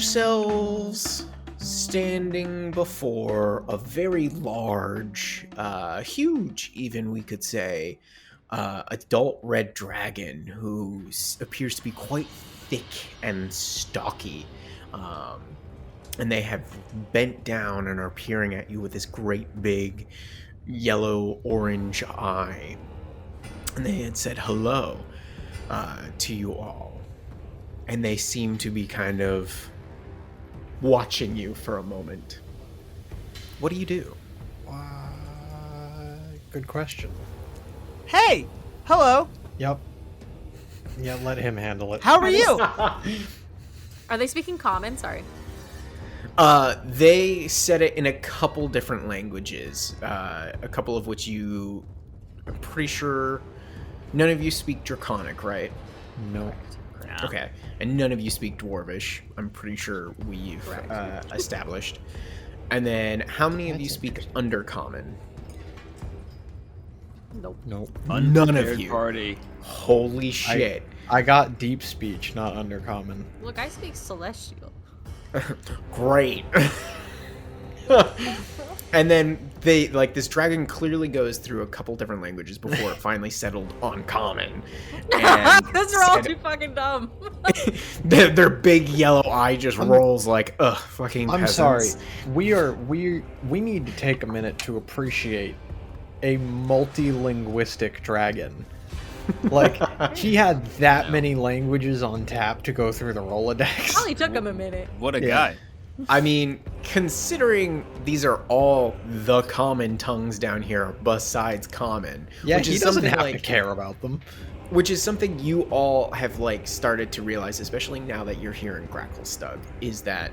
yourselves standing before a very large, huge, even we could say, adult red dragon who appears to be quite thick and stocky. And they have bent down and are peering at you with this great big yellow-orange eye. And they had said hello to you all. And they seem to be kind of watching you for a moment. What do you do? Good question. Hey! Hello! Yep. Yeah, let him handle it. How are you? Are they speaking common? Sorry. They said it in a couple different languages, a couple of which I'm pretty sure none of you speak Draconic, right? No. Yeah. Okay, and none of you speak Dwarvish. I'm pretty sure we've established. And then, how many of you speak Undercommon? Nope. None of you. Party. Holy shit! I got deep speech, not undercommon. Look, I speak Celestial. Great. And then this dragon clearly goes through a couple different languages before it finally settled on common. Those are all too fucking dumb. their big yellow eye just rolls like, ugh, fucking I'm peasants. sorry. We need to take a minute to appreciate a multi-linguistic dragon. Like, he had that many languages on tap to go through the Rolodex. Probably took him a minute. What a guy. I mean, considering these are all the common tongues down here besides common. Yeah, which he is doesn't something have to care about them. Which is something you all have started to realize, especially now that you're here in Gracklstugh, is that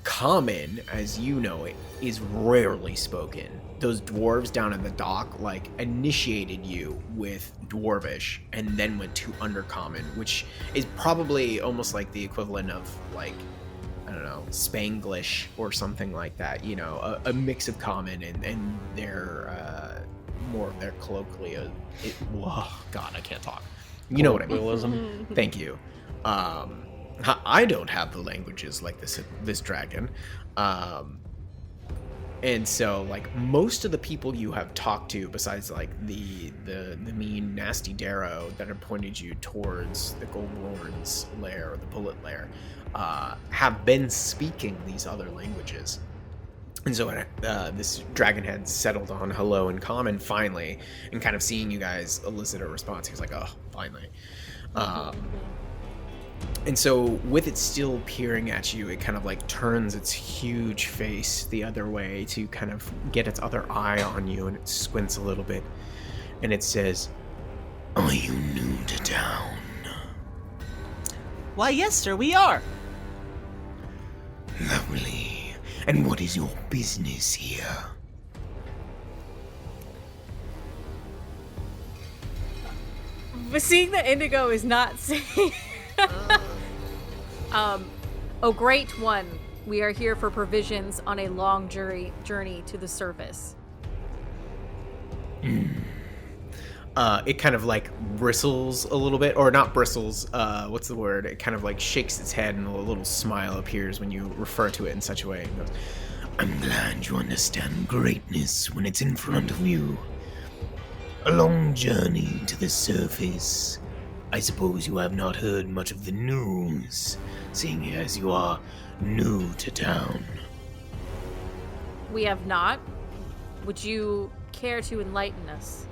common, as you know it, is rarely spoken. Those dwarves down in the dock initiated you with Dwarvish and then went to Undercommon, which is probably almost like the equivalent of I don't know, Spanglish or something like that, a mix of common and their more of their colloquial. God, I can't talk. You know what I mean. Thank you. I don't have the languages like this dragon. And so most of the people you have talked to, besides the mean nasty Darrow that have pointed you towards the Goldlorn's lair or the Bullet lair, have been speaking these other languages. And so this dragon had settled on hello in common finally, and kind of seeing you guys elicit a response, he was like, oh, finally. And so with it still peering at you, it kind of turns its huge face the other way to kind of get its other eye on you, and it squints a little bit, and it says, are you new to town? Why, yes, sir, we are. Lovely. And what is your business here? But seeing that Indigo is not saying... Oh, great one. We are here for provisions on a long journey to the surface. It kind of bristles a little bit, or not bristles, what's the word? It kind of shakes its head and a little smile appears when you refer to it in such a way. And goes, I'm glad you understand greatness when it's in front of you. A long journey to the surface. I suppose you have not heard much of the news, seeing as you are new to town. We have not. Would you care to enlighten us?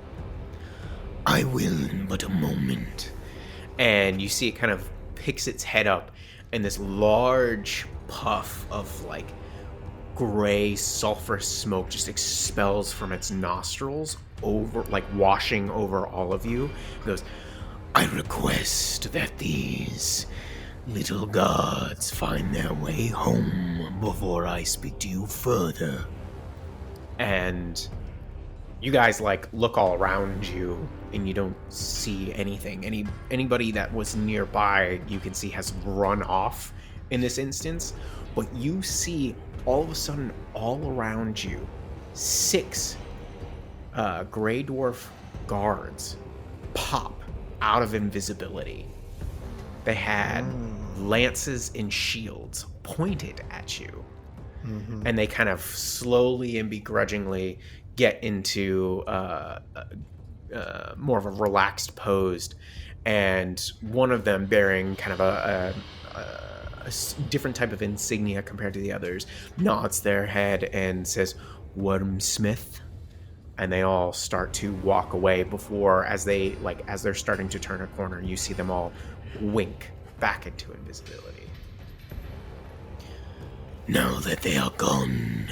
I will in but a moment. And you see it kind of picks its head up, and this large puff of gray sulfur smoke just expels from its nostrils, washing over all of you. It goes, I request that these little gods find their way home before I speak to you further. And you guys look all around you and you don't see anything. Anybody that was nearby you can see has run off in this instance, but you see all of a sudden all around you 6 gray dwarf guards pop out of invisibility. They had lances and shields pointed at you. And they kind of slowly and begrudgingly get into more of a relaxed pose, and one of them bearing kind of a different type of insignia compared to the others nods their head and says, "Wormsmith," and they all start to walk away before, as they're starting to turn a corner, you see them all wink back into invisibility. Now that they are gone,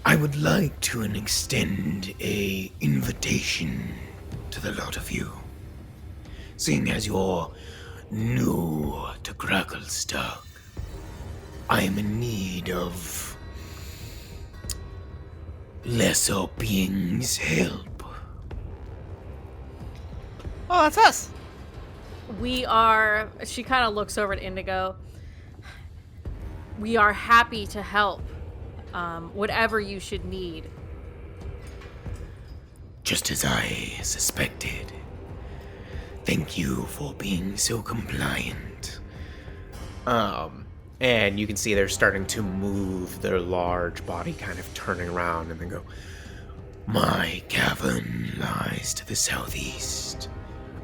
I would like to extend a invitation to the lot of you. Seeing as you're new to Gracklstugh, I am in need of lesser beings' help. Oh, that's us. She kind of looks over at Indigo. We are happy to help. Whatever you should need. Just as I suspected. Thank you for being so compliant. And you can see they're starting to move their large body, kind of turning around, and then go, My cavern lies to the southeast.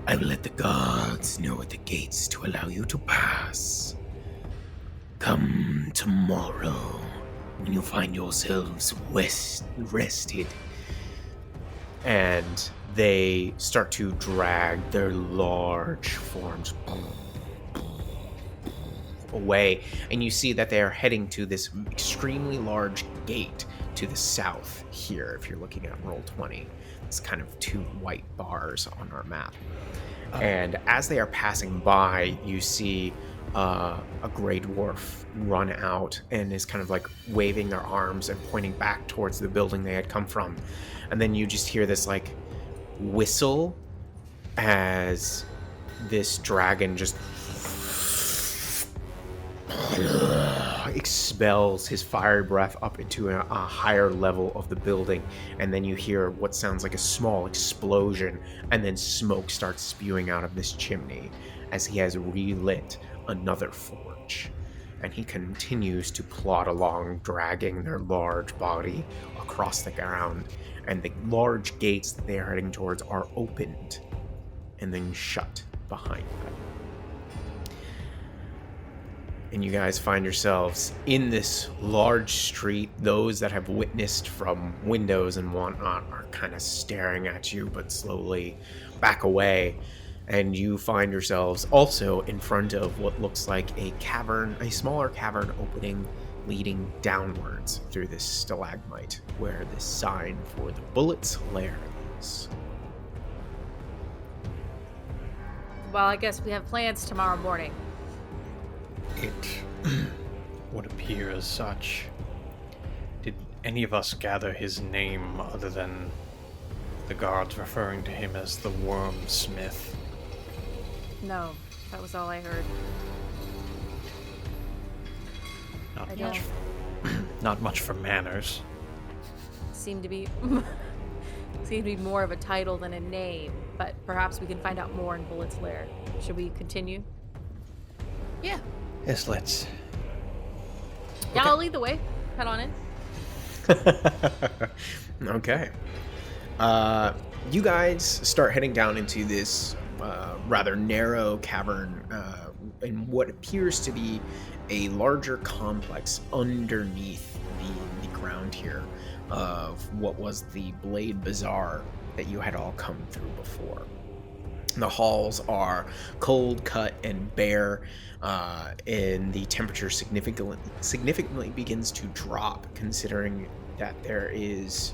I will let the guards know at the gates to allow you to pass. Come tomorrow when you find yourselves rested. and they start to drag their large forms away, and you see that they are heading to this extremely large gate to the south here. If you're looking at roll 20, it's kind of two white bars on our map. And as they are passing by, you see a gray dwarf run out and is kind of like waving their arms and pointing back towards the building they had come from. And then you just hear this like whistle as this dragon just expels his fiery breath up into a higher level of the building, and then you hear what sounds like a small explosion, and then smoke starts spewing out of this chimney as he has relit another forge. And he continues to plod along, dragging their large body across the ground, and the large gates that they are heading towards are opened and then shut behind them. And you guys find yourselves in this large street. Those that have witnessed from windows and whatnot are kind of staring at you, but slowly back away. And you find yourselves also in front of what looks like a cavern, a smaller cavern opening, leading downwards through this stalagmite, where this sign for the Bullet's Lair is. Well, I guess we have plans tomorrow morning. It would appear as such. Did any of us gather his name other than the guards referring to him as the Wormsmith? No, that was all I heard. Not I much. Not much for manners. Seemed to be more of a title than a name, but perhaps we can find out more in Bullet's Lair. Should we continue? Yeah. Yes, let's. Yeah, I'll lead the way. Head on in. Okay. You guys start heading down into this rather narrow cavern in what appears to be a larger complex underneath the ground here of what was the Blade Bazaar that you had all come through before. The halls are cold, cut, and bare, and the temperature significantly begins to drop, considering that there is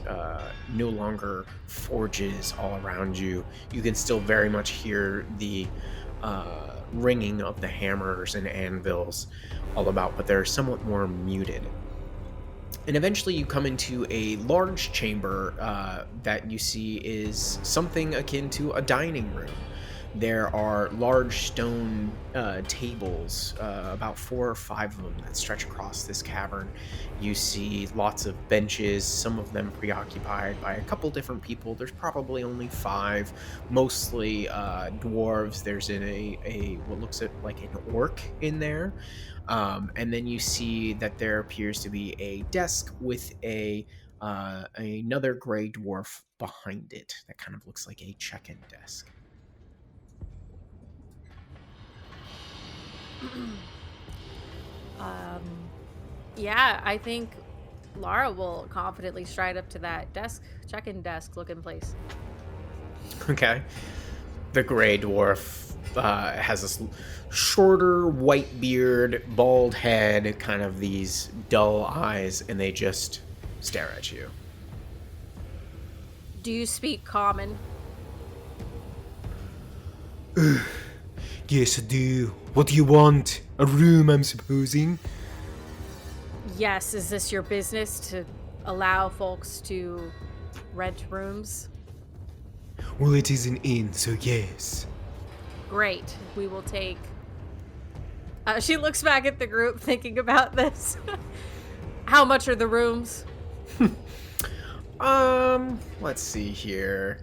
no longer forges all around you. You can still very much hear the ringing of the hammers and anvils all about, but they're somewhat more muted. And eventually you come into a large chamber that you see is something akin to a dining room. there are large stone tables, about 4 or 5 of them, that stretch across this cavern. You see lots of benches, some of them preoccupied by a couple different people. There's probably only 5, mostly dwarves. There's a what looks like an orc in there. And then you see that there appears to be a desk with another gray dwarf behind it that kind of looks like a check-in desk. Yeah, I think Lara will confidently stride up to that desk, check-in desk looking place. Okay. The gray dwarf has this shorter white beard, bald head, kind of these dull eyes, and they just stare at you. Do you speak common? Yes, I do. What do you want? A room, I'm supposing? Yes, is this your business to allow folks to rent rooms? Well, it is an inn, so yes. Great. We will take... she looks back at the group thinking about this. How much are the rooms? Let's see here.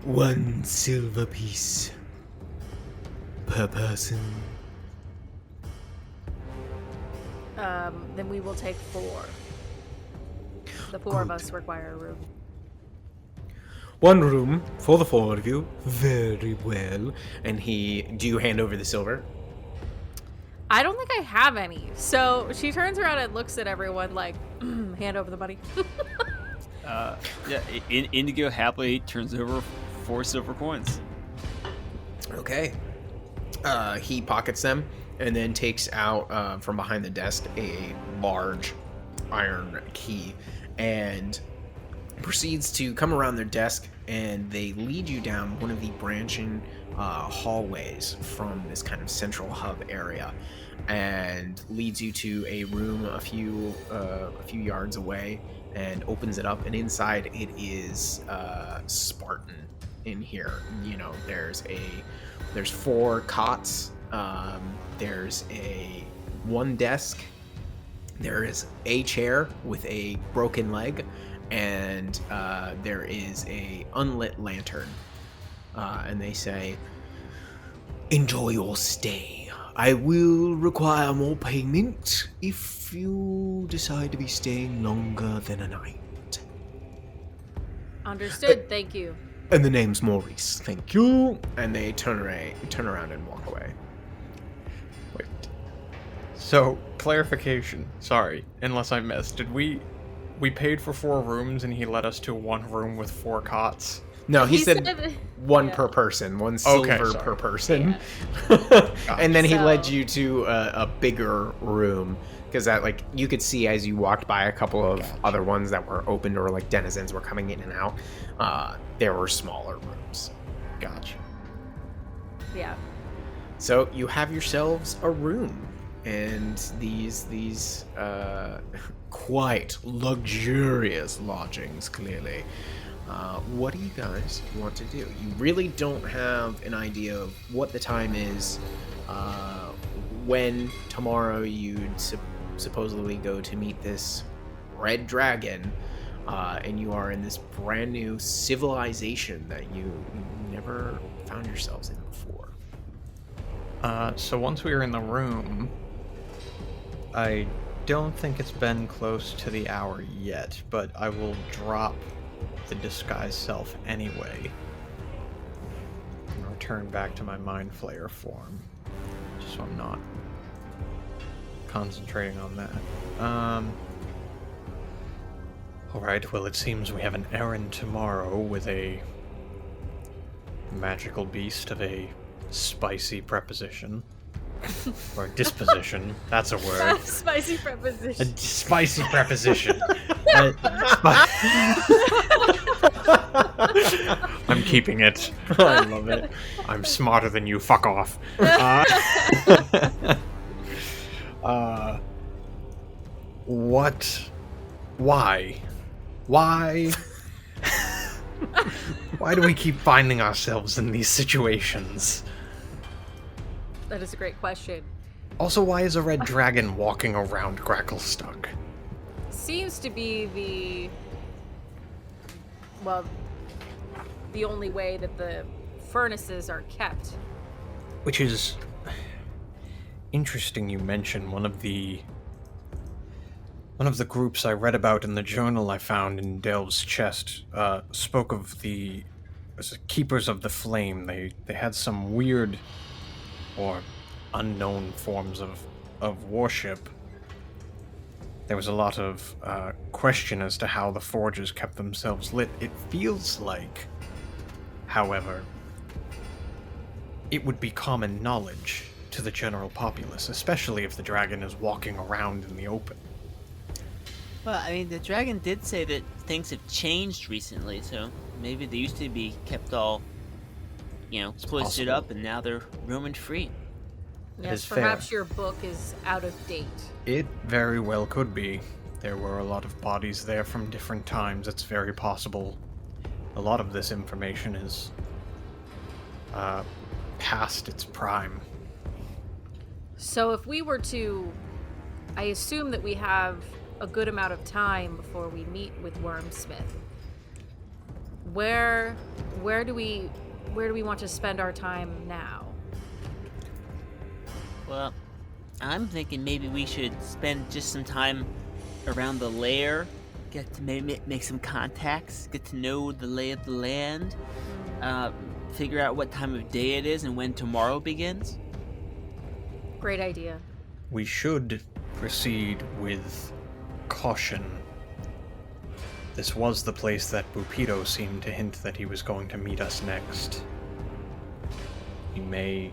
1 silver piece per person. Then we will take 4. The 4 of us require a room. 1 room for the 4 of you. Very well. And do you hand over the silver? I don't think I have any. So she turns around and looks at everyone like, hand over the money. Indigo happily turns over 4 silver coins. Okay. He pockets them and then takes out from behind the desk a large iron key and proceeds to come around their desk, and they lead you down one of the branching hallways from this kind of central hub area, and leads you to a room a few yards away, and opens it up, and inside it is Spartan in here. You know, there's 4 cots, there's one desk, there is a chair with a broken leg, and there is a unlit lantern. And they say, Enjoy your stay. I will require more payment if you decide to be staying longer than a night. Understood. Thank you. And the name's Maurice. Thank you. and they turn around and walk away. Wait. So, clarification. Sorry, unless I missed. Did we paid for 4 rooms and he led us to 1 room with 4 cots? No, he said 1 yeah. per person, 1 silver sorry. per person. Yeah. And then he So- led you to a bigger room, because that, like, you could see as you walked by a couple of other ones that were open, or like denizens were coming in and out. There were smaller rooms. Gotcha. Yeah. So you have yourselves a room, and these quite luxurious lodgings, clearly. What do you guys want to do? You really don't have an idea of what the time is, when tomorrow you'd supposedly go to meet this red dragon, and you are in this brand new civilization that you never found yourselves in before. So once we were in the room, I don't think it's been close to the hour yet, but I will drop the disguised self anyway and return back to my mind flayer form, just so I'm not concentrating on that. Alright, well, it seems we have an errand tomorrow with a magical beast of a spicy preposition. Or disposition, that's a word. Spicy A preposition. spicy preposition. I'm keeping it. I love it. I'm smarter than you. Fuck off. What? Why? Why? Why do we keep finding ourselves in these situations? That is a great question. Also, why is a red dragon walking around Gracklstugh? Seems to be the only way that the furnaces are kept. Which is interesting you mention. One of the groups I read about in the journal I found in Delve's chest spoke of the Keepers of the Flame. They had some weird or unknown forms of worship. There was a lot of question as to how the forges kept themselves lit. It feels like, however, it would be common knowledge to the general populace, especially if the dragon is walking around in the open. Well, I mean, the dragon did say that things have changed recently, so maybe they used to be kept all, cloistered up, and now they're roaming free. Yes, is perhaps fair. your book is out of date. It very well could be. There were a lot of bodies there from different times. It's very possible a lot of this information is past its prime. So if we were to, I assume that we have a good amount of time before we meet with Wormsmith. Where do we want to spend our time now? Well, I'm thinking maybe we should spend just some time around the lair, get to maybe make some contacts, get to know the lay of the land, figure out what time of day it is and when tomorrow begins. Great idea. We should proceed with caution. This was the place that Bupito seemed to hint that he was going to meet us next. We may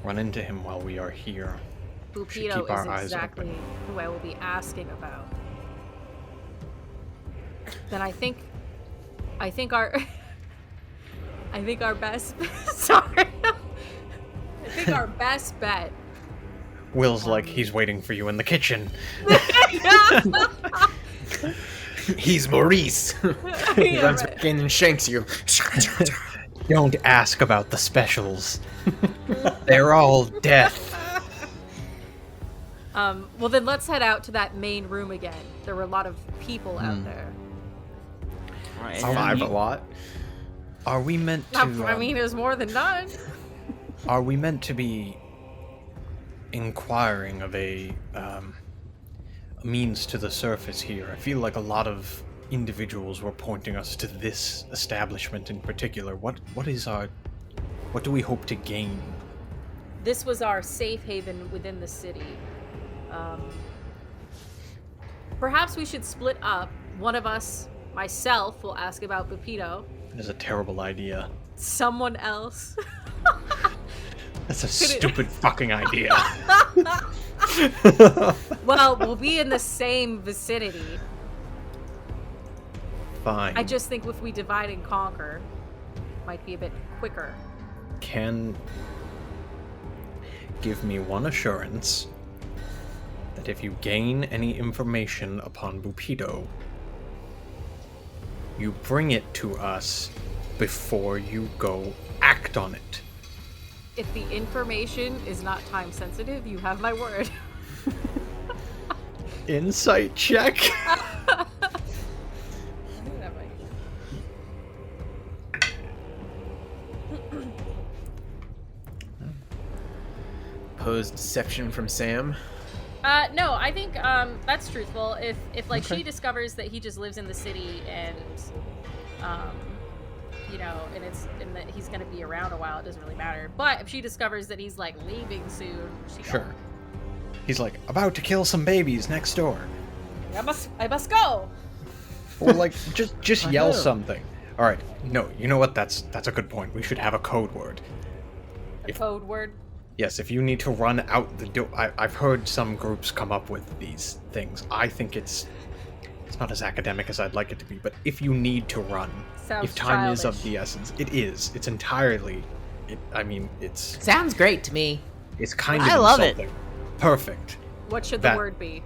run into him while we are here. Bupito keep our is eyes exactly open. who I will be asking about. Then I think our best sorry. I think our best bet. Will's like, he's waiting for you in the kitchen. He's Maurice. He Yeah, runs right. back in and shanks you. Don't ask about the specials. They're all death. Well then let's head out to that main room again. There were a lot of people out there. All right, Survive a lot. Are we meant to... I mean, there's more than none. Are we meant to be inquiring of a means to the surface here? I feel like a lot of individuals were pointing us to this establishment in particular. What do we hope to gain? This was our safe haven within the city. Perhaps we should split up. One of us, myself, will ask about Bupito. That is a terrible idea. Someone else. That's a stupid fucking idea. Well, we'll be in the same vicinity. Fine. I just think if we divide and conquer, might be a bit quicker. Can give me one assurance that if you gain any information upon Bupito, you bring it to us before you go act on it. If the information is not time sensitive, you have my word. Insight check. Opposed deception from Sam. No, I think that's truthful. If like she discovers that he just lives in the city and and that he's gonna be around a while, it doesn't really matter. But if she discovers that he's like leaving soon, Sure. He's like about to kill some babies next door. I must go. Or like just yell something. All right. No, you know what? That's a good point. We should have a code word. A code word. Yes, if you need to run out the door. I've heard some groups come up with these things. I think it's not as academic as I'd like it to be, but if you need to run, Sounds if time is of childish. the essence, it is. It's entirely. It's Sounds great to me. kind of I love it. insulting. Perfect. What should That- the word be?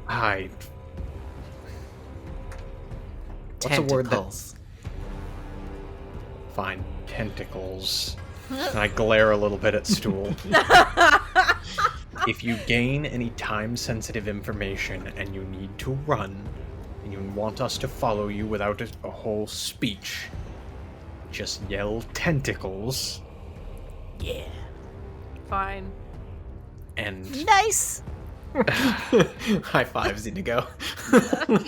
What's a word that? Tentacles. Fine, tentacles. And I glare a little bit at Stool. If you gain any time-sensitive information and you need to run, and you want us to follow you without a whole speech, just yell tentacles, Yeah. Fine. and Nice. High fives, Indigo. you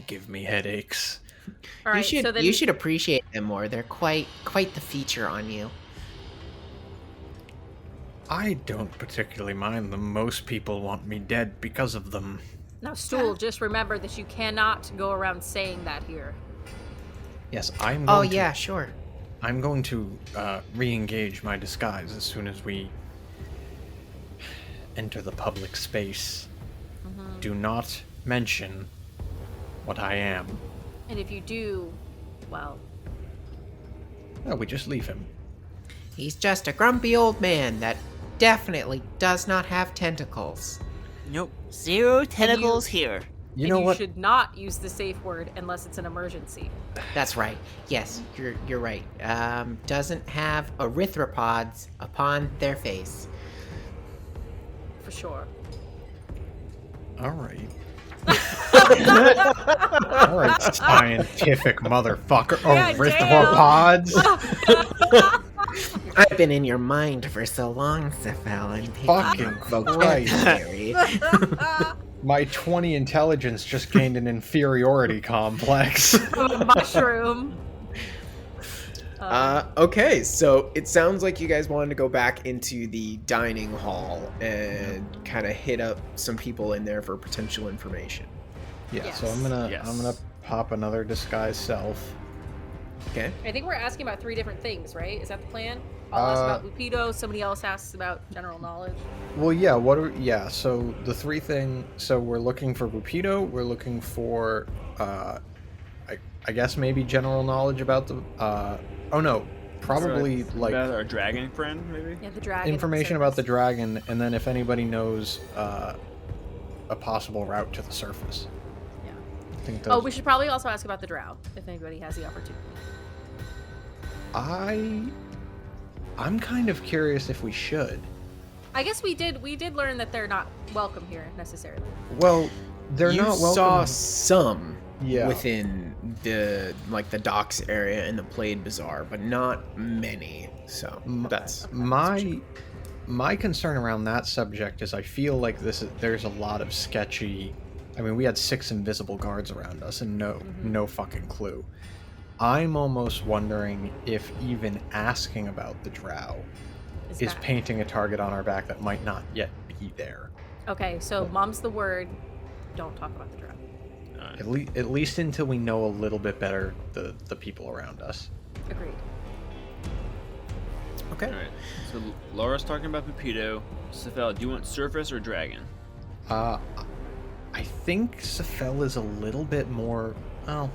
give me headaches. All right. you should so then you should appreciate them more. They're quite the feature on you. I don't particularly mind them. Most people want me dead because of them. Now, Stool, just remember that you cannot go around saying that here. Yes, I'm Oh going to, yeah, sure. I'm going to re-engage my disguise as soon as we enter the public space. Do not mention what I am. And if you do, well, No, we just leave him. He's just a grumpy old man that definitely does not have tentacles. Nope. 0 tentacles here. You and know you what? should not use the safe word unless it's an emergency. That's right. Yes, you're right. Doesn't have erythropods upon their face. For sure. All right. All right, scientific motherfucker. Yeah, Erythropods. I've been in your mind for so long, Sephel. I'm picking Fucking up Christ. vocabulary. My 20 intelligence just gained an inferiority complex. From a mushroom. Okay, so it sounds like you guys wanted to go back into the dining hall and kind of hit up some people in there for potential information. Yeah, so Yes. I'm gonna pop another disguise self. Okay. I think we're asking about 3 different things, right? Is that the plan? I'll ask about Lupido, somebody else asks about general knowledge. Well, yeah, so the 3 thing, so we're looking for Bupido, we're looking for I guess maybe general knowledge about the oh no, probably like about our dragon friend, maybe. Yeah, the dragon. information about the surface. dragon, and then if anybody knows a possible route to the surface. Yeah. I think Oh, those, we should probably also ask about the drow, if anybody has the opportunity. I'm kind of curious if we should. I guess we did learn that they're not welcome here necessarily. Well, they're you not welcome. saw some Yeah. within the docks area and the Plaid Bazaar, but not many. So that's my concern around that subject is I feel like there's a lot of sketchy. I mean, we had 6 invisible guards around us and no fucking clue. I'm almost wondering if even asking about the drow is bad. painting a target on our back that might not yet be there. Okay, so mom's the word. Don't talk about the drow. At least until we know a little bit better the people around us. Agreed. okay. All right. So Laura's talking about Pepito. Sephel, do you want surface or dragon? I think Sephel is a little bit more. Well,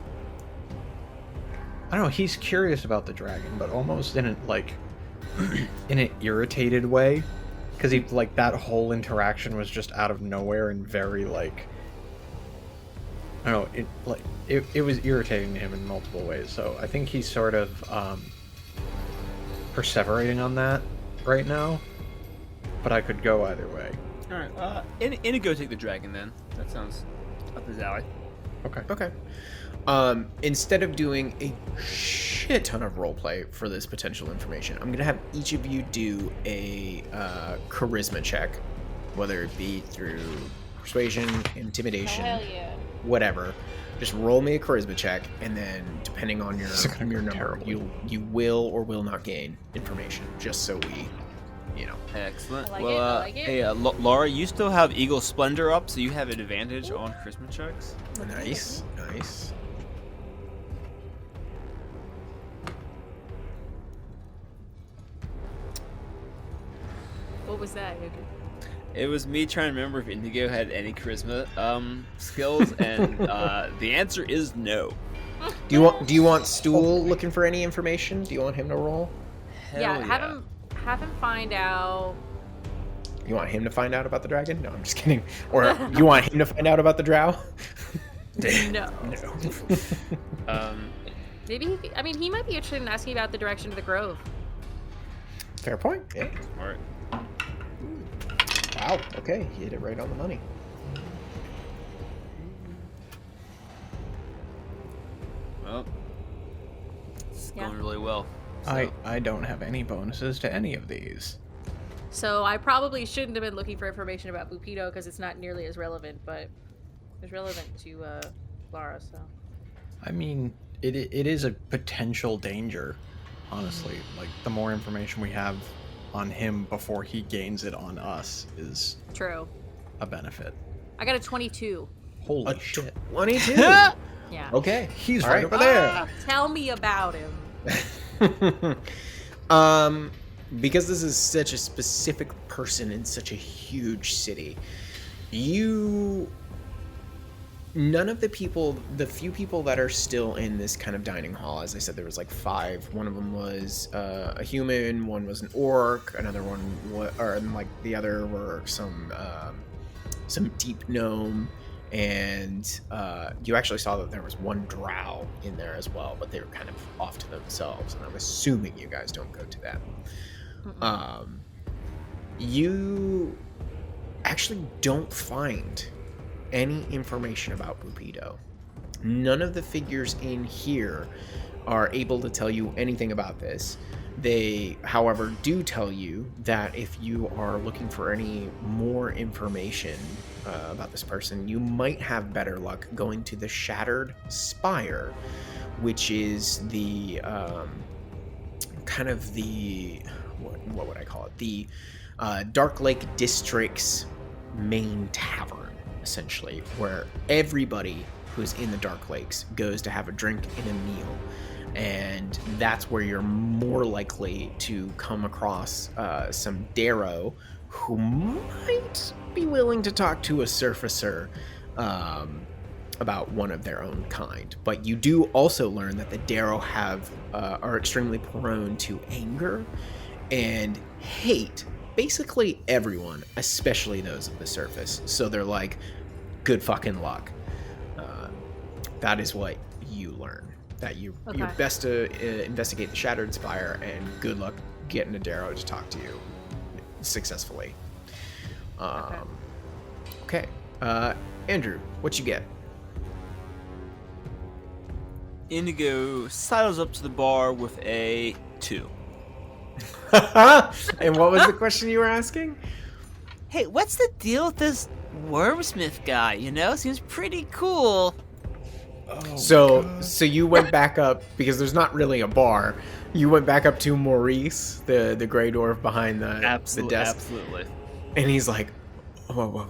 I don't know. He's curious about the dragon, but almost in in an irritated way, because he that whole interaction was just out of nowhere and very I don't know. It was irritating to him in multiple ways. So I think he's sort of perseverating on that right now. But I could go either way. All right. Indigo, take the dragon then. That sounds up his alley. Okay. Okay. Instead of doing a shit ton of roleplay for this potential information, I'm gonna have each of you do a charisma check, whether it be through persuasion, intimidation, yeah. whatever. Just roll me a charisma check, and then depending on your This is gonna go number, terribly. you will or will not gain information. Just so we, Excellent. I like well, it, I like it. hey, Laura, you still have Eagle Splendor up, so you have an advantage on charisma checks. nice. What was that? It was me trying to remember if Indigo had any charisma skills, and the answer is no. Do you want Stool looking for any information? Do you want him to roll? Yeah, Hell have him find out. You want him to find out about the dragon? No, I'm just kidding. Or you want him to find out about the drow? No. Maybe he might be interested in asking about the direction of the grove. Fair point. Yeah. All right. Wow. Okay, you hit it right on the money. Well, it's Yeah. going really well. So, I don't have any bonuses to any of these. So I probably shouldn't have been looking for information about Bupido because it's not nearly as relevant, but it's relevant to Lara. So I mean, it is a potential danger, honestly. Like, the more information we have on him before he gains it on us is true. a benefit. I got a 22. Holy shit. 22. Yeah. Okay. He's All right over there. Tell me about him. Because this is such a specific person in such a huge city, none of the few people that are still in this kind of dining hall, as I said, there was like 5. One of them was a human, one was an orc, another one the other were some deep gnome, and you actually saw that there was one drow in there as well, but they were kind of off to themselves, and I'm assuming you guys don't go to them. You actually don't find any information about Bupido. None of the figures in here are able to tell you anything about this. They, however, do tell you that if you are looking for any more information about this person, you might have better luck going to the Shattered Spire, which is the kind of the what would I call it? The Dark Lake District's main tavern, essentially, where everybody who's in the Dark Lakes goes to have a drink and a meal. And that's where you're more likely to come across some Darrow who might be willing to talk to a surfacer about one of their own kind. But you do also learn that the Darrow are extremely prone to anger and hate basically everyone, especially those of the surface. So they're like, good fucking luck. That is what you learn. That you're best to investigate the Shattered Spire, and good luck getting a Darrow to talk to you successfully. Okay. Andrew, what you get? Indigo sidles up to the bar with a 2. And what was the question you were asking? Hey, what's the deal with this wormsmith guy? Seems pretty cool. Oh, So you went back up, because there's not really a bar. You went back up to Maurice, the gray dwarf behind the desk. Absolutely. And he's like, "Oh,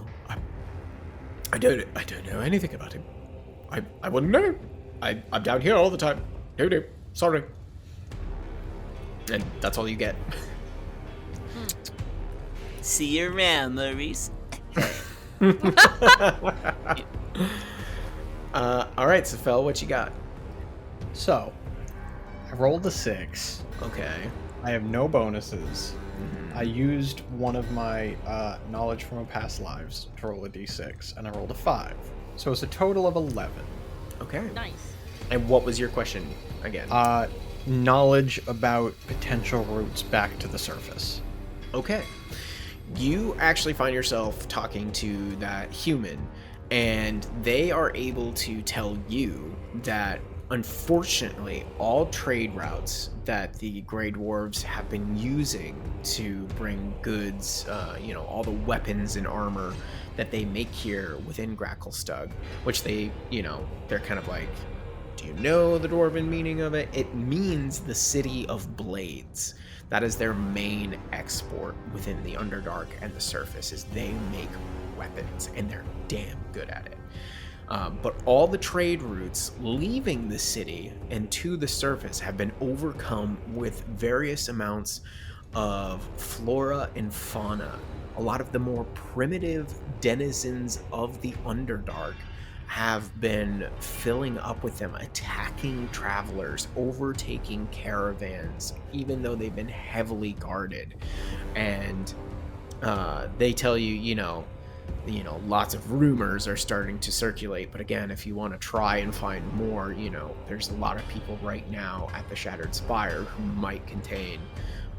I don't know anything about him. I wouldn't know. I'm down here all the time. No, sorry." And that's all you get. See you around, Maurice. All right, Sephel, what you got? So, I rolled a 6. Okay. I have no bonuses. I used one of my knowledge from a past lives to roll a d6, and I rolled a 5. So it's a total of 11. Okay. Nice. And what was your question again? Knowledge about potential routes back to the surface. Okay. You actually find yourself talking to that human, and they are able to tell you that, unfortunately, all trade routes that the Grey Dwarves have been using to bring goods, all the weapons and armor that they make here within Gracklstugh, which they're kind of like, do you know the dwarven meaning of it? It means the city of blades. That is their main export within the Underdark and the surface, is they make weapons, and they're damn good at it. But all the trade routes leaving the city and to the surface have been overcome with various amounts of flora and fauna. A lot of the more primitive denizens of the Underdark have been filling up with them, attacking travelers, overtaking caravans, even though they've been heavily guarded. And they tell you, lots of rumors are starting to circulate. But again, if you want to try and find more, there's a lot of people right now at the Shattered Spire who might contain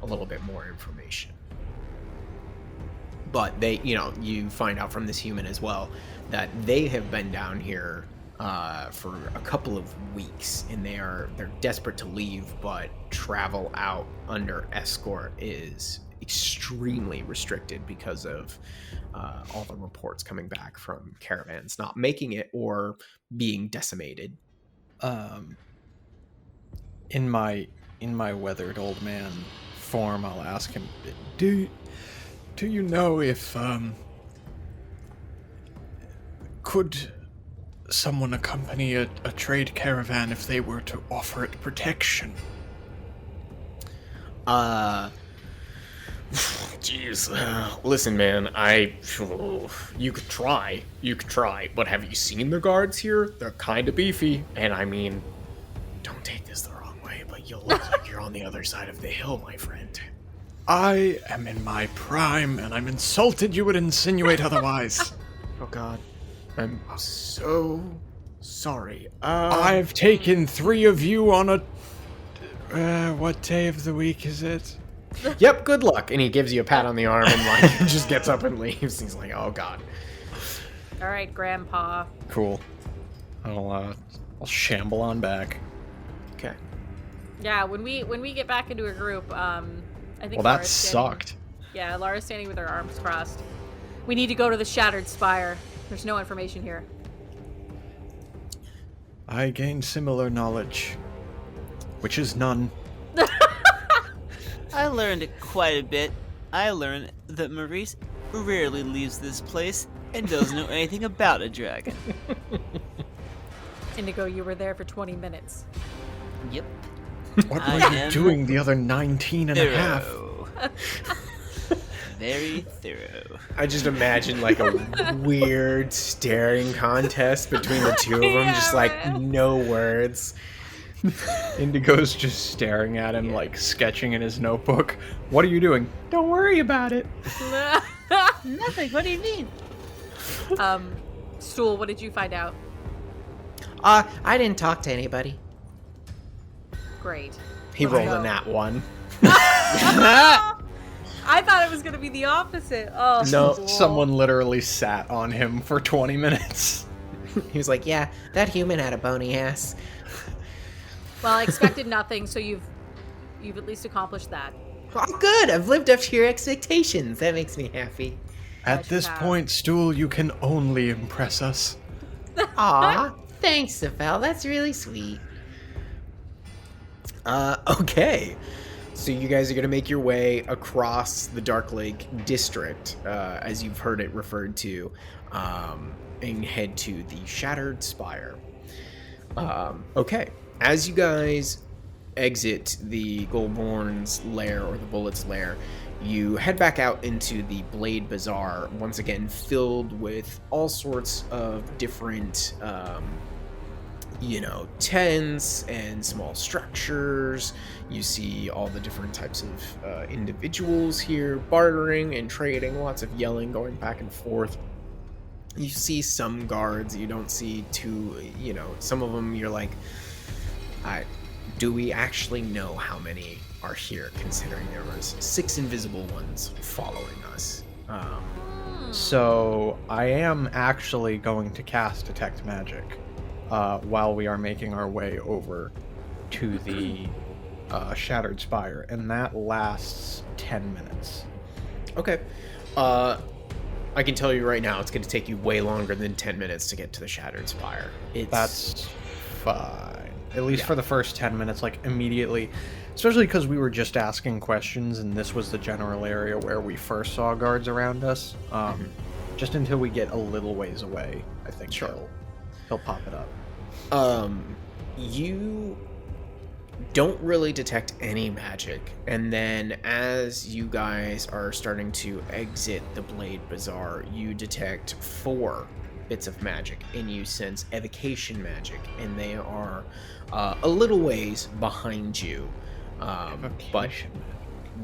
a little bit more information. But they, you find out from this human as well that they have been down here for a couple of weeks, and they're desperate to leave, but travel out under escort is extremely restricted because of all the reports coming back from caravans not making it or being decimated. In my weathered old man form, I'll ask him, do you know if could someone accompany a trade caravan if they were to offer it protection? Jeez. Listen, man, you could try, but have you seen the guards here? They're kind of beefy, and I mean, don't take this the wrong way, but you'll look like you're on the other side of the hill, my friend. I am in my prime, and I'm insulted you would insinuate otherwise. Oh God, I'm so sorry. I've taken 3 of you on a... what day of the week is it? Yep, good luck. And he gives you a pat on the arm and just gets up and leaves. He's like, oh God. All right, Grandpa. Cool. I'll shamble on back. Okay. Yeah, when we get back into a group, I think. Well, that Lara's standing- sucked. Yeah, Lara's standing with her arms crossed. We need to go to the Shattered Spire. There's no information here. I gained similar knowledge, which is none. I learned quite a bit. I learned that Maurice rarely leaves this place and doesn't know anything about a dragon. Indigo, you were there for 20 minutes. Yep. What I were you am doing the other 19 and a half? Thorough. Very thorough. I just imagine like a weird staring contest between the two of them, Yeah, just like right. no words. Indigo's just staring at him, like sketching in his notebook. What are you doing? Don't worry about it. Nothing. What do you mean? Stool, what did you find out? I didn't talk to anybody. Great. He Let's rolled go. a nat 1. I thought it was going to be the opposite. Oh, No, Stool. Someone literally sat on him for 20 minutes. He was like, yeah, that human had a bony ass. Well, I expected nothing, so you've at least accomplished that. Oh, good. I've lived up to your expectations. That makes me happy. At Yes, this you have. point, Stool, you can only impress us. Aw, thanks, Sephel. That's really sweet. Okay. So you guys are going to make your way across the Dark Lake District, as you've heard it referred to, and head to the Shattered Spire. Okay. As you guys exit the Goldborn's lair, or the Bullet's lair, you head back out into the Blade Bazaar, once again filled with all sorts of different, tents and small structures. You see all the different types of individuals here bartering and trading, lots of yelling going back and forth. You see some guards, you don't see too, some of them you're like, do we actually know how many are here, considering there was 6 invisible ones following us? So I am actually going to cast Detect Magic while we are making our way over to the Shattered Spire, and that lasts 10 minutes. Okay. I can tell you right now, it's going to take you way longer than 10 minutes to get to the Shattered Spire. That's fine. At least Yeah. for the first 10 minutes, like immediately. Especially because we were just asking questions, and this was the general area where we first saw guards around us. Just until we get a little ways away, I think he'll pop it up. You don't really detect any magic, and then as you guys are starting to exit the Blade Bazaar, you detect 4 bits of magic, and you sense evocation magic, and they are a little ways behind you. But Evocation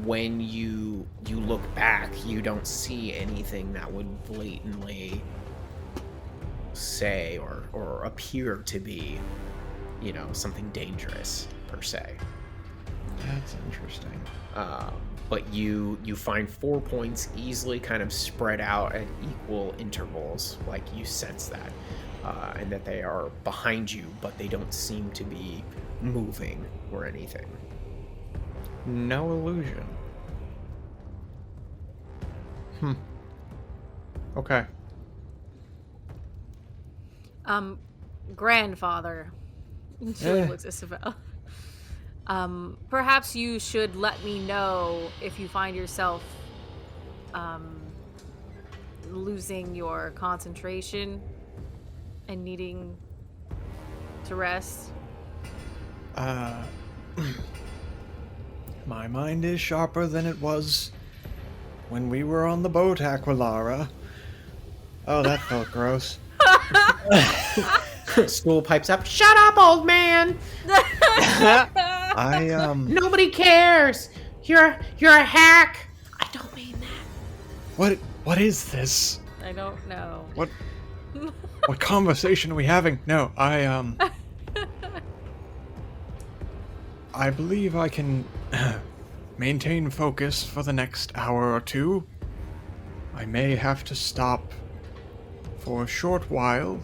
when you look back, you don't see anything that would blatantly say or appear to be, something dangerous per se. That's interesting. But you find 4 points easily kind of spread out at equal intervals. Like, you sense that, and that they are behind you, but they don't seem to be moving or anything. No illusion. Okay. Grandfather. She looks at Sephel. Perhaps you should let me know if you find yourself losing your concentration and needing to rest. My mind is sharper than it was when we were on the boat, Aquilara. Oh, that felt gross. School pipes up. Shut up, old man! Nobody cares. You're a hack. I don't mean that. What is this? I don't know. What conversation are we having? No, I believe I can maintain focus for the next hour or two. I may have to stop for a short while.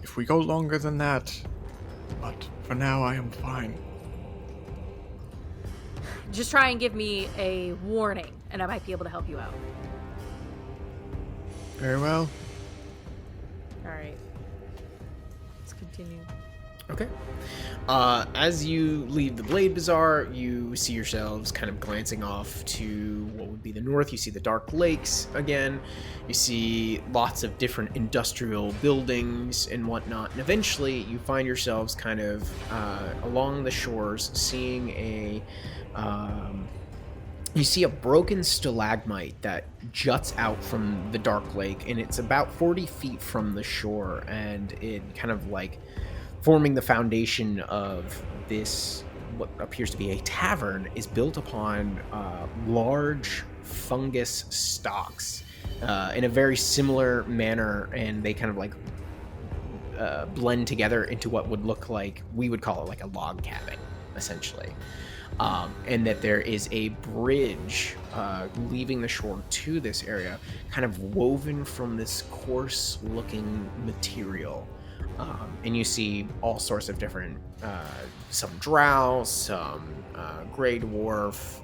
If we go longer than that, but for now I am fine. Just try and give me a warning, and I might be able to help you out. Very well. All right. Let's continue. Okay. As you leave the Blade Bazaar, you see yourselves kind of glancing off to what would be the north. You see the Dark Lakes again. You see lots of different industrial buildings and whatnot. And eventually, you find yourselves kind of along the shores, seeing you see a broken stalagmite that juts out from the Dark Lake, and it's about 40 feet from the shore, and it kind of like forming the foundation of this, what appears to be a tavern, is built upon large fungus stalks in a very similar manner, and they kind of like blend together into what would look like, we would call it like a log cabin, essentially. And that there is a bridge leaving the shore to this area, kind of woven from this coarse-looking material. And you see all sorts of different, some drow, some gray dwarf,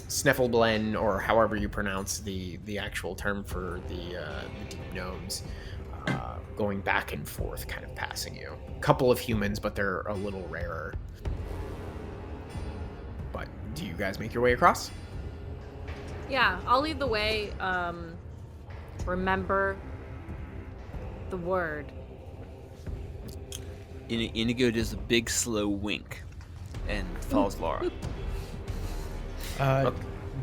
Sneffleblen, or however you pronounce the actual term for the deep gnomes, going back and forth, kind of passing you. A couple of humans, but they're a little rarer. But do you guys make your way across? Yeah, I'll lead the way. Remember the word. Inigo does a big slow wink and follows Laura. Okay.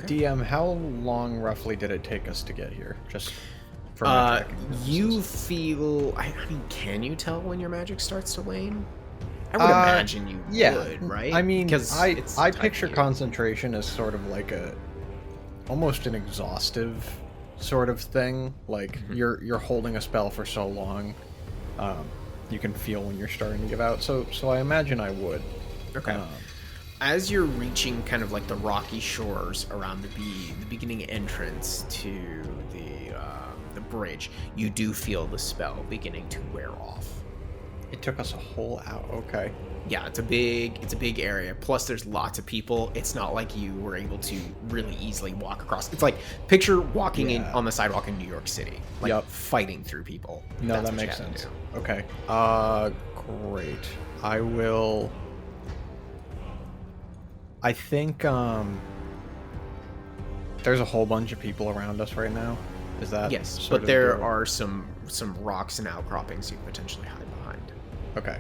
DM, how long roughly did it take us to get here? Just for my tracking purposes. You feel... I mean, can you tell when your magic starts to wane? I would imagine you would, right? I mean, it's I time picture for you. concentration as sort of like almost an exhaustive sort of thing. Like you're holding a spell for so long, you can feel when you're starting to give out. So I imagine I would. Okay. As you're reaching kind of like the rocky shores around the beginning entrance to the bridge, you do feel the spell beginning to wear off. It took us a whole hour. Okay. Yeah, it's a big area. Plus, there's lots of people. It's not like you were able to really easily walk across. It's like, picture walking in on the sidewalk in New York City, like fighting through people. No, That's that what you makes have to sense. do. Okay. Great. I think there's a whole bunch of people around us right now. Is that Yes, sort but of there the- are some rocks and outcroppings you can potentially hide behind. Okay.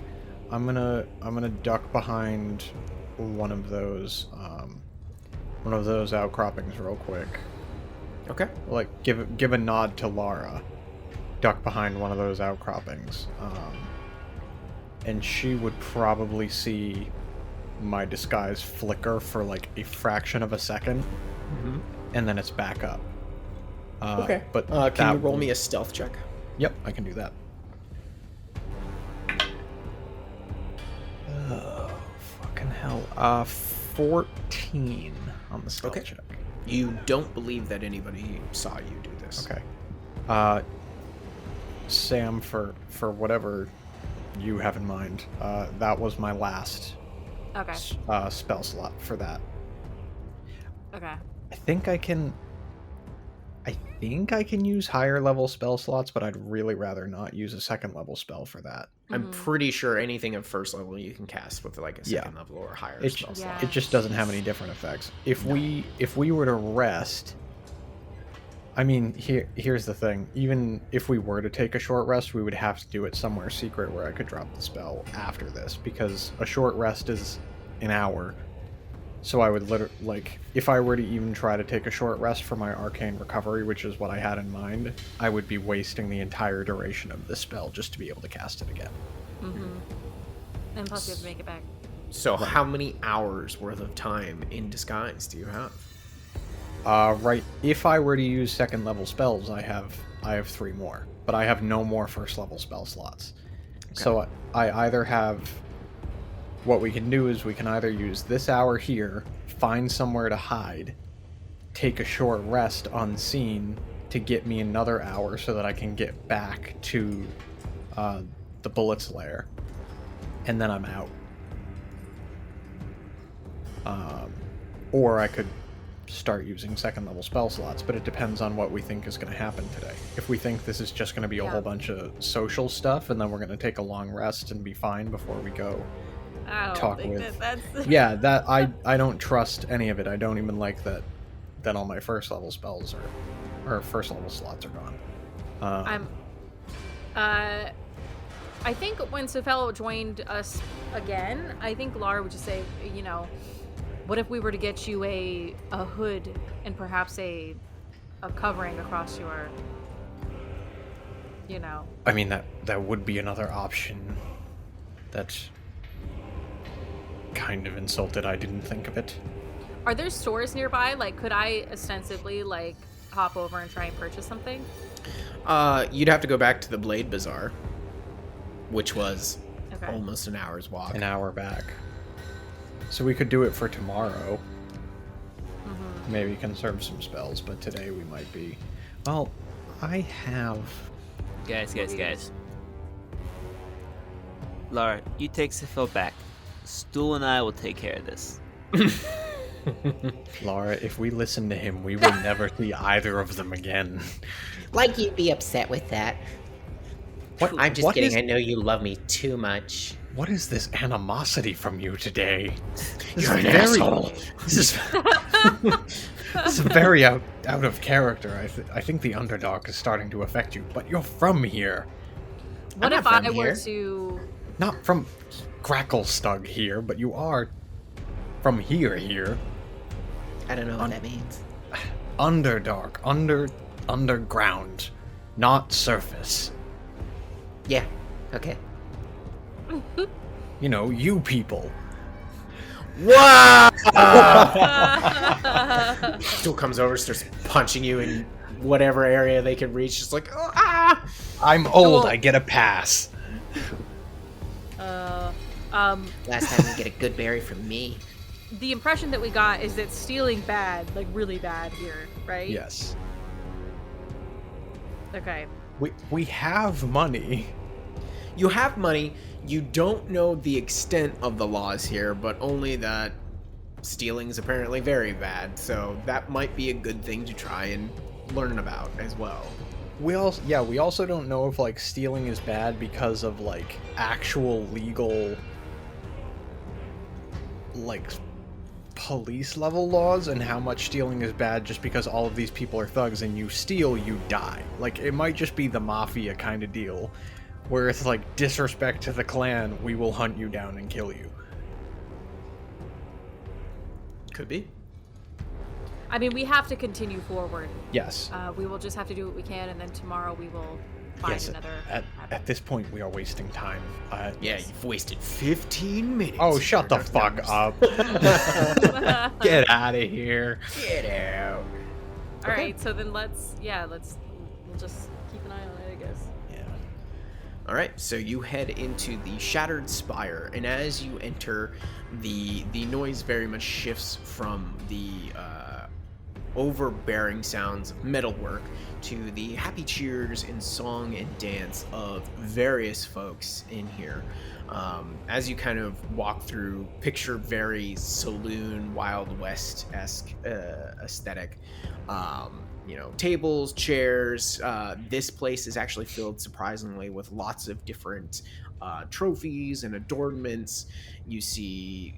I'm gonna duck behind one of those outcroppings real quick. Okay. Like give a nod to Lara. Duck behind one of those outcroppings. And she would probably see my disguise flicker for like a fraction of a second, and then it's back up. Okay. But Can you roll me a stealth check? Yep, I can do that. Oh, fucking hell. 14 on the stealth Okay. check. You don't believe that anybody saw you do this. Okay. Sam, for whatever you have in mind, that was my last Okay. spell slot for that. Okay. I think I can use higher level spell slots, but I'd really rather not use a second level spell for that. I'm pretty sure anything at first level you can cast with like a second level or higher It, spell Yeah. slot. it just doesn't have any different effects. If we were to rest, I mean, here's the thing. Even if we were to take a short rest, we would have to do it somewhere secret where I could drop the spell after this, because a short rest is an hour. So I would literally, like, if I were to even try to take a short rest for my arcane recovery, which is what I had in mind, I would be wasting the entire duration of this spell just to be able to cast it again. And plus, we have to make it back. So how many hours worth of time in disguise do you have? Right. If I were to use second level spells, I have 3 more, but I have no more first level spell slots. So I either have. What we can do is we can either use this hour here, find somewhere to hide, take a short rest unseen to get me another hour so that I can get back to the Bullets lair, and then I'm out. Or I could start using second level spell slots, but it depends on what we think is going to happen today. If we think this is just going to be a whole bunch of social stuff and then we're going to take a long rest and be fine before we go I don't talk think with that's... yeah, that I don't trust any of it. I don't even like that all my first level spells or first level slots are gone. I think when Sephel joined us again, I think Lara would just say, you know, what if we were to get you a hood and perhaps a covering across your, you know. I mean, that would be another option. That's kind of insulted. I didn't think of it. Are there stores nearby? Like, could I ostensibly, like, hop over and try and purchase something? You'd have to go back to the Blade Bazaar, which was Okay. almost an hour's walk. An hour back. So we could do it for tomorrow. Maybe conserve some spells, but today we might be... Well, I have... Guys. Lara, you take Sephel back. Stool and I will take care of this. Laura, if we listen to him, we will never see either of them again. Like you'd be upset with that. I'm just what kidding. is- I know you love me too much. What is this animosity from you today? This You're is an asshole. This is, this is very out of character. I think the Underdark is starting to affect you, but you're from here. What I'm if not I from were here. to... Not from Gracklstugh here, but you are from here. I don't know what that means. Underdark, underground, not surface. Yeah. Okay. You know, you people. Wow! Still comes over, starts punching you in whatever area they can reach. Just like, oh, ah! I'm old, I get a pass. Last time you get a good berry from me. The impression that we got is that stealing bad, like really bad here, right? Yes. Okay. We have money. You have money. You don't know the extent of the laws here, but only that stealing's apparently very bad. So that might be a good thing to try and learn about as well. We also don't know if like stealing is bad because of like actual legal like police level laws, and how much stealing is bad just because all of these people are thugs and you steal, you die. Like it might just be the mafia kind of deal where it's like disrespect to the clan, we will hunt you down and kill you. Could be. I mean, we have to continue forward. Yes. We will just have to do what we can, and then tomorrow we will find Yes, another. at this point, we are wasting time. Yeah, you've wasted 15 minutes. Oh, shut the That's fuck numbers. up. Get out of here. Get out. All right, so then we'll just keep an eye on it, I guess. Yeah. All right, so you head into the Shattered Spire, and as you enter, the noise very much shifts from the overbearing sounds of metalwork to the happy cheers and song and dance of various folks in here. As you kind of walk through, picture very saloon, Wild West-esque aesthetic. Tables, chairs. This place is actually filled surprisingly with lots of different trophies and adornments. You see,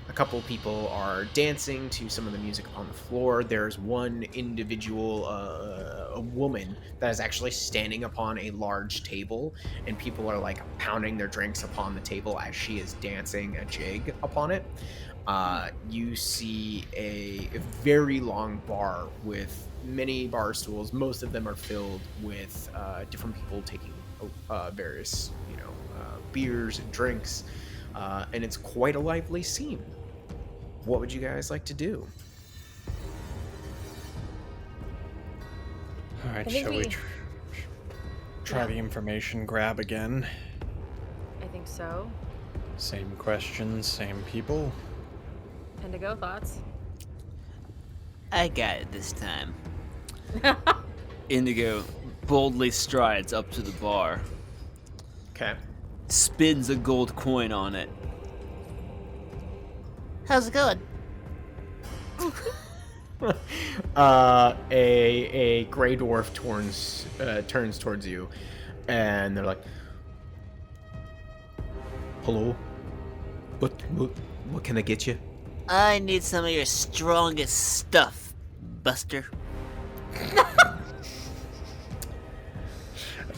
a couple people are dancing to some of the music on the floor. There's one individual, a woman, that is actually standing upon a large table, and people are like pounding their drinks upon the table as she is dancing a jig upon it. You see a very long bar with many bar stools. Most of them are filled with different people taking various, beers and drinks, and it's quite a lively scene. What would you guys like to do? All right, I think shall we we- try the information grab again? I think so. Same questions, same people. Indigo, thoughts? I got it this time. Indigo boldly strides up to the bar, Okay. spins a gold coin on it. How's it going? A gray dwarf turns towards you, and they're like, "Hello, what can I get you?" I need some of your strongest stuff, Buster.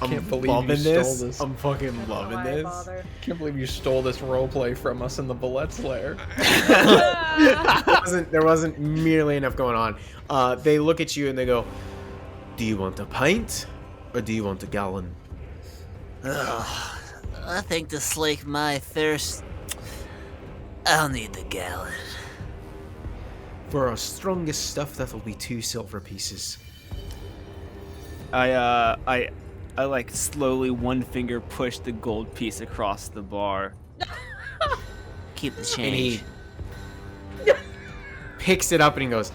I'm Can't believe you loving stole this. I'm fucking loving Why this. bother? Can't believe you stole this roleplay from us in the Ballet's lair. There wasn't nearly enough going on. They look at you and they go, "Do you want a pint or do you want a gallon?" Ugh, I think to slake my thirst, I'll need the gallon. For our strongest stuff, that'll be 2 silver pieces. I like slowly one finger push the gold piece across the bar. Keep the And change. he picks it up and he goes,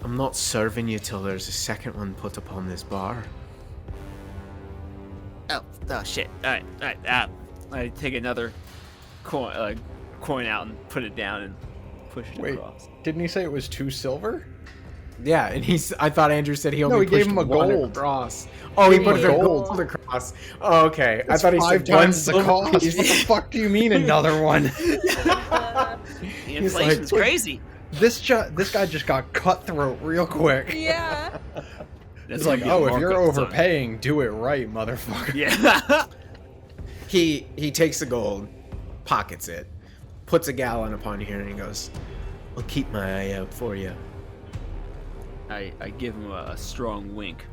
"I'm not serving you till there's a second one put upon this bar." Oh shit. All right. I take another coin out and put it down and push it Wait, across. didn't he say it was 2 silver? Yeah, and I thought Andrew said he only he gave pushed him a one gold. across. Oh, he Gave put him a a gold gold. across. Oh, okay. That's I thought he 5 said one times the silver cost. What piece. the fuck do you mean another one? The He's inflation's like, crazy. This guy just got cutthroat real quick. Yeah. That's It's like, gonna be a oh, if you're markup, son. overpaying, do it right, motherfucker. Yeah. He takes the gold, pockets it, puts a gallon upon here, and he goes, "I'll keep my eye out for you." I give him a strong wink.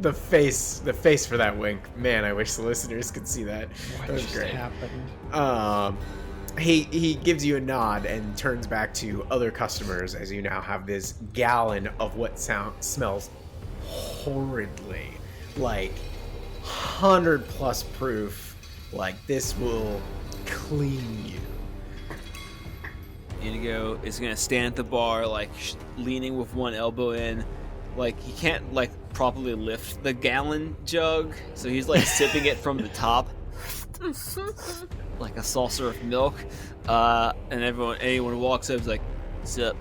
The face for that wink. Man, I wish the listeners could see that. That was just great. happened? He gives you a nod and turns back to other customers as you now have this gallon of what smells horridly, like 100+ proof. Like, this will clean you. Indigo is gonna stand at the bar, like leaning with one elbow in, like he can't like properly lift the gallon jug, so he's like sipping it from the top, like a saucer of milk. And anyone walks up is like, "Sip."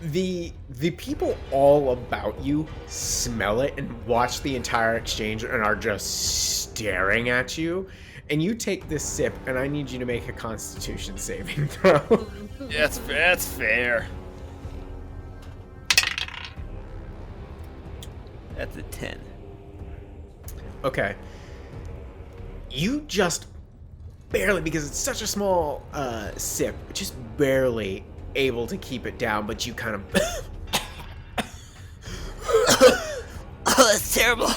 The people all about you smell it and watch the entire exchange and are just staring at you. And you take this sip, and I need you to make a Constitution saving throw. That's fair. That's a 10. Okay. You just barely, because it's such a small sip, just barely able to keep it down, but you kind of Oh, that's terrible.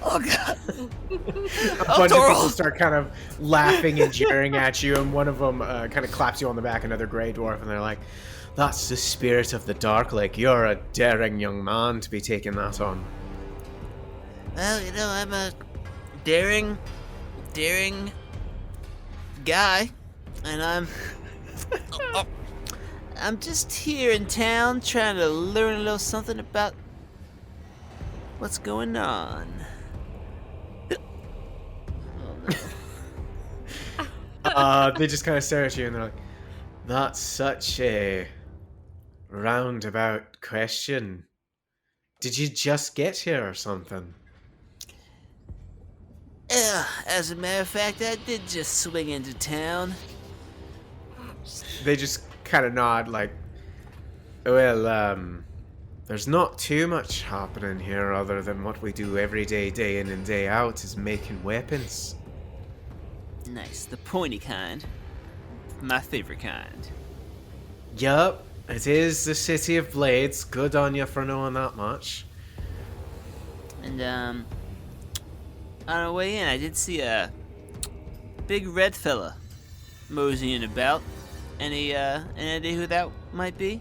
Oh god. a bunch of people start kind of laughing and jeering at you, and one of them kind of claps you on the back, another Grey Dwarf, and they're like, "That's the spirit of the Dark Lake. You're a daring young man to be taking that on." Well, I'm a daring guy, and I'm just here in town trying to learn a little something about what's going on. They just kind of stare at you, and they're like, "That's such a roundabout question. Did you just get here or something?" Yeah, as a matter of fact, I did just swing into town. They just kind of nod like, "Well, there's not too much happening here other than what we do every day in and day out, is making weapons." Nice, the pointy kind. My favorite kind. Yup, it is the City of Blades. Good on you for knowing that much. And, on our way in, I did see a big red fella moseying about. Any idea who that might be?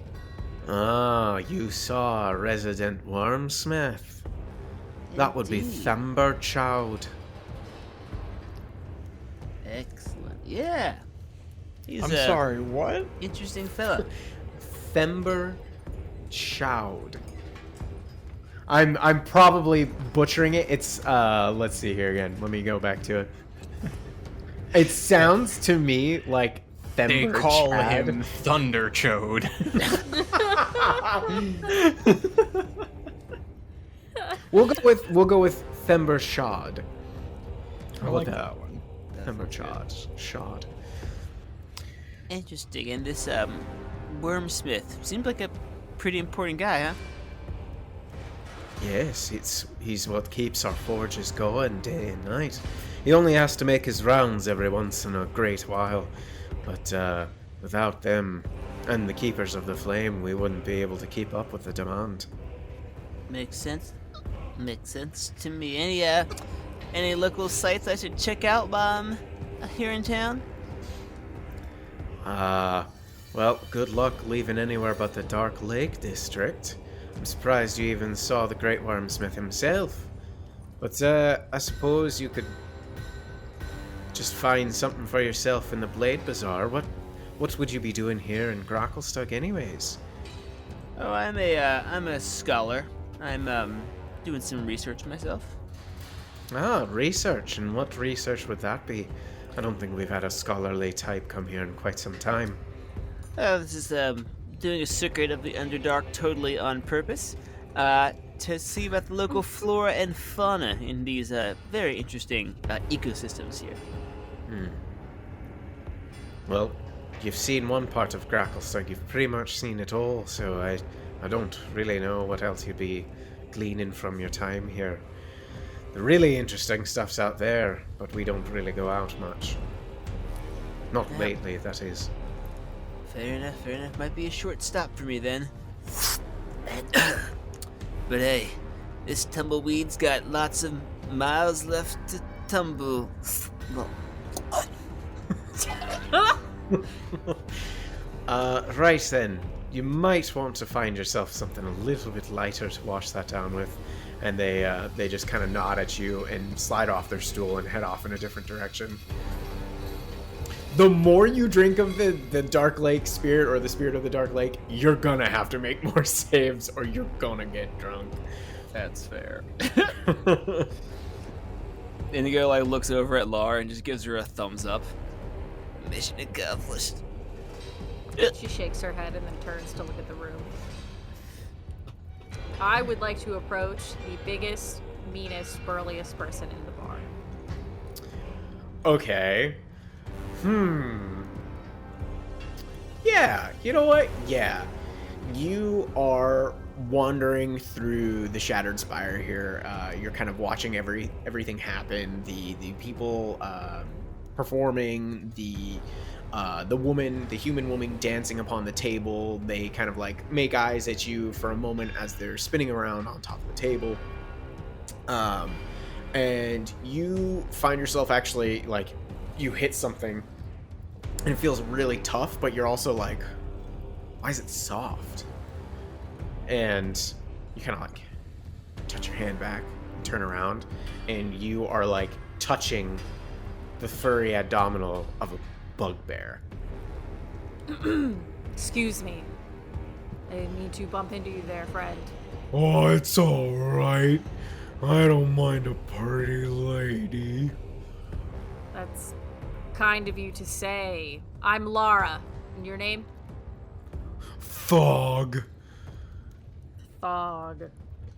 Ah, you saw a resident wormsmith. That would be Indeed. Thumberchild. Excellent. Yeah. He's I'm a sorry, what? interesting fella. Thumberchild. I'm probably butchering it. It's let's see here again. Let me go back to it. It sounds to me like They Thember call Chad. him Thunderchode. We'll go with Thembershad. I like that one. Thembershad. Shad. Interesting. And this wormsmith seems like a pretty important guy, huh? Yes, he's what keeps our forges going day and night. He only has to make his rounds every once in a great while, but without them and the keepers of the flame, we wouldn't be able to keep up with the demand. Makes sense. Makes sense to me. Any local sites I should check out while I'm here in town? Well, good luck leaving anywhere but the Dark Lake district. I'm surprised you even saw the Great Wormsmith himself. But I suppose you could just find something for yourself in the Blade Bazaar. What would you be doing here in Gracklstugh anyways? Oh, I'm a scholar. I'm doing some research myself. Ah, research. And what research would that be? I don't think we've had a scholarly type come here in quite some time. This is doing a circuit of the Underdark totally on purpose. To see about the local flora and fauna in these very interesting ecosystems here. Well, you've seen one part of Gracklstugh, you've pretty much seen it all, so I don't really know what else you'd be gleaning from your time here. The really interesting stuff's out there, but we don't really go out much. Not Yeah. lately, that is. Fair enough, fair enough. Might be a short stop for me then. But hey, this tumbleweed's got lots of miles left to tumble. Well, Right then, you might want to find yourself something a little bit lighter to wash that down with. And they just kind of nod at you and slide off their stool and head off in a different direction. The more you drink of the Dark Lake spirit or the spirit of the Dark Lake, you're gonna have to make more saves or you're gonna get drunk. That's fair. Indigo looks over at Lar and just gives her a thumbs up. mission accomplished. She shakes her head and then turns to look at the room. I would like to approach the biggest, meanest, burliest person in the bar. Okay. Yeah, you know what? Yeah. You are wandering through the Shattered Spire here. You're kind of watching everything happen. The people performing, the the human woman dancing upon the table. They kind of like make eyes at you for a moment as they're spinning around on top of the table. And you find yourself actually like you hit something and it feels really tough, but you're also like, why is it soft? And you kind of like touch your hand back and turn around, and you are like touching the furry abdominal of a bugbear. Excuse me. I didn't mean to bump into you there, friend. Oh, it's alright. I don't mind a pretty lady. That's kind of you to say. I'm Lara. And your name? Fog. Thog.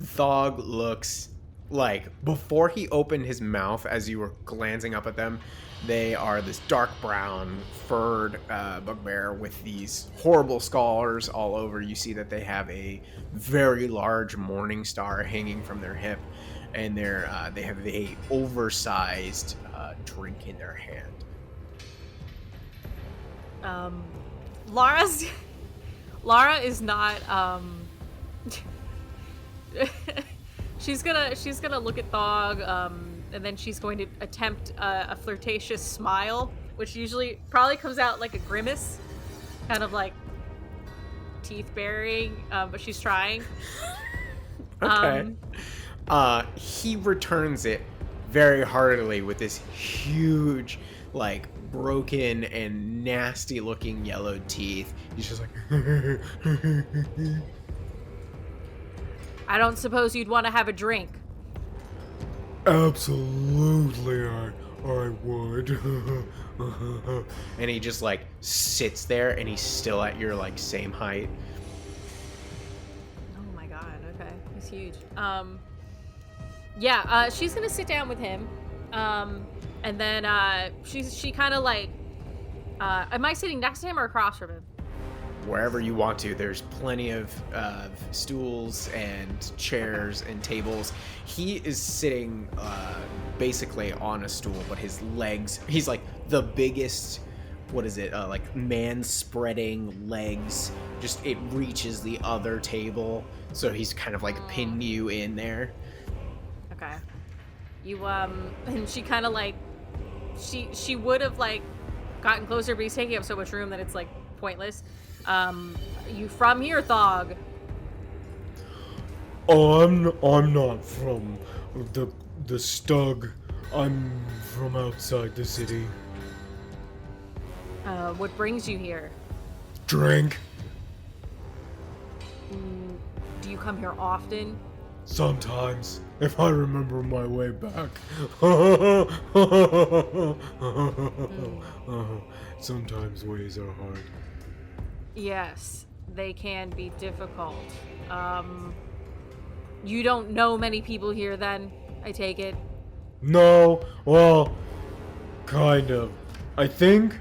Thog looks like, before he opened his mouth as you were glancing up at them, they are this dark brown furred bugbear with these horrible scars all over. You see that they have a very large morning star hanging from their hip, and they have a oversized drink in their hand. Lara is not she's gonna look at Thog, and then she's going to attempt a flirtatious smile, which usually probably comes out like a grimace, kind of like teeth baring, but she's trying. Okay. He returns it very heartily with this huge, like, broken and nasty looking yellow teeth. He's just like I don't suppose you'd want to have a drink. Absolutely, I would. and he just like sits there, and he's still at your like same height. Oh my god, okay. He's huge. She's gonna sit down with him. And then she kind of like am I sitting next to him or across from him? Wherever you want to. There's plenty of stools and chairs and tables. He is sitting basically on a stool, but his legs, he's like the biggest, what is it, like man spreading legs, just it reaches the other table, so he's kind of like pinned you in there. Okay. You and she kind of like she would have like gotten closer, but he's taking up so much room that it's like pointless. You from here, Thog? Oh, I'm not from the Stug. I'm from outside the city. What brings you here? Drink. Do you come here often? Sometimes, if I remember my way back. Sometimes ways are hard. Yes, they can be difficult. You don't know many people here then, I take it? No, well, kind of. I think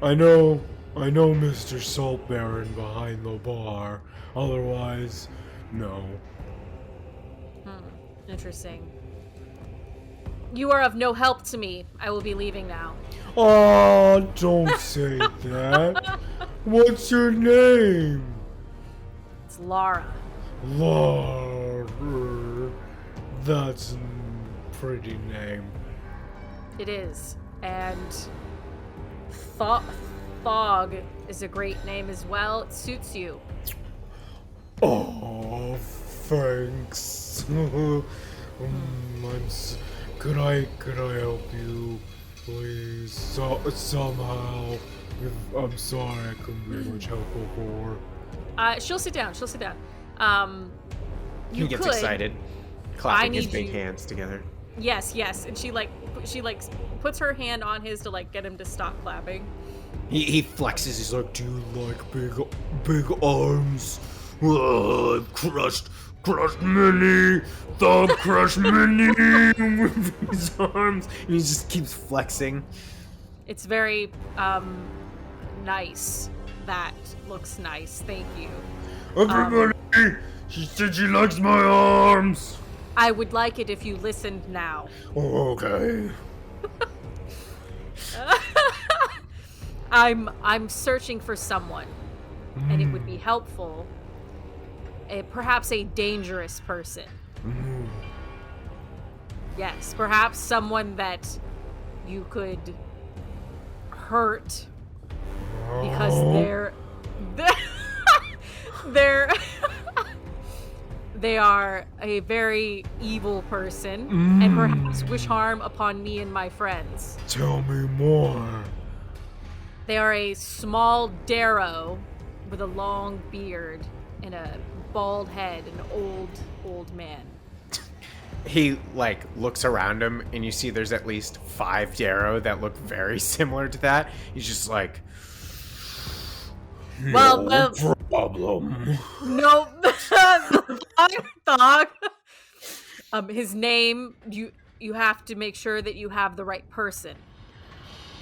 I know Mr. Salt Baron behind the bar. Otherwise, no. Interesting. You are of no help to me. I will be leaving now. Oh, don't say that. What's your name? It's Lara. Lara. That's a pretty name. It is. And Thog is a great name as well. It suits you. Oh, thanks. Could I help you, please? Somehow. I'm sorry I couldn't be much help before. She'll sit down. He gets excited, clapping his big hands together. Yes, and she puts her hand on his to like get him to stop clapping. He flexes. He's like, Do you like big arms? I've crushed many. Thug crushed many with his arms. and he just keeps flexing. It's very nice. That looks nice. Thank you. Everybody, she said she likes my arms. I would like it if you listened now. Okay. I'm searching for someone, and it would be helpful. Perhaps a dangerous person. Yes, perhaps someone that you could hurt because they're they are a very evil person and perhaps wish harm upon me and my friends. Tell me more. They are a small darrow with a long beard and a bald head, an old man. He like looks around him, and you see there's at least 5 darrow that look very similar to that. He's just like, Well, Problem. no, dog. His name, you have to make sure that you have the right person.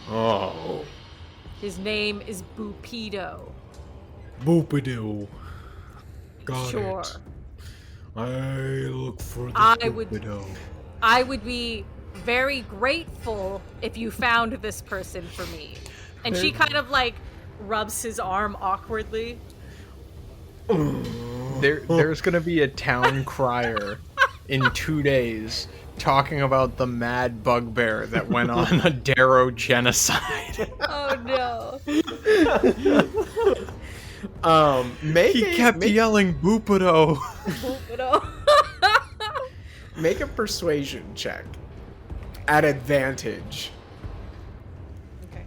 Oh. His name is Bupido. Boopidoo. Got Sure. it. I look for the Boopidoo. I would be very grateful if you found this person for me. And she kind of like rubs his arm awkwardly. There's gonna be a town crier in 2 days talking about the mad bugbear that went on a darrow genocide. Oh no. He kept yelling Boopido. make a persuasion check at advantage. Okay.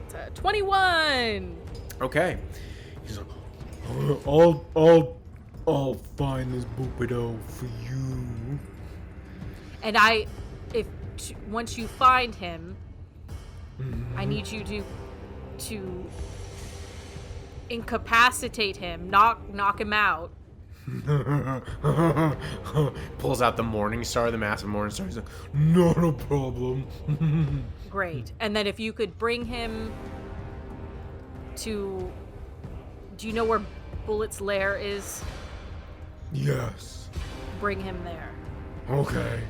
It's a 21. Okay. He's like, I'll find this Boopidoo for you. And once you find him, I need you to incapacitate him, knock him out. Pulls out the Morning Star, the massive Morning Star. He's like, Not a problem. Great. And then if you could bring him to... Do you know where Bullet's lair is? Yes. Bring him there. Okay.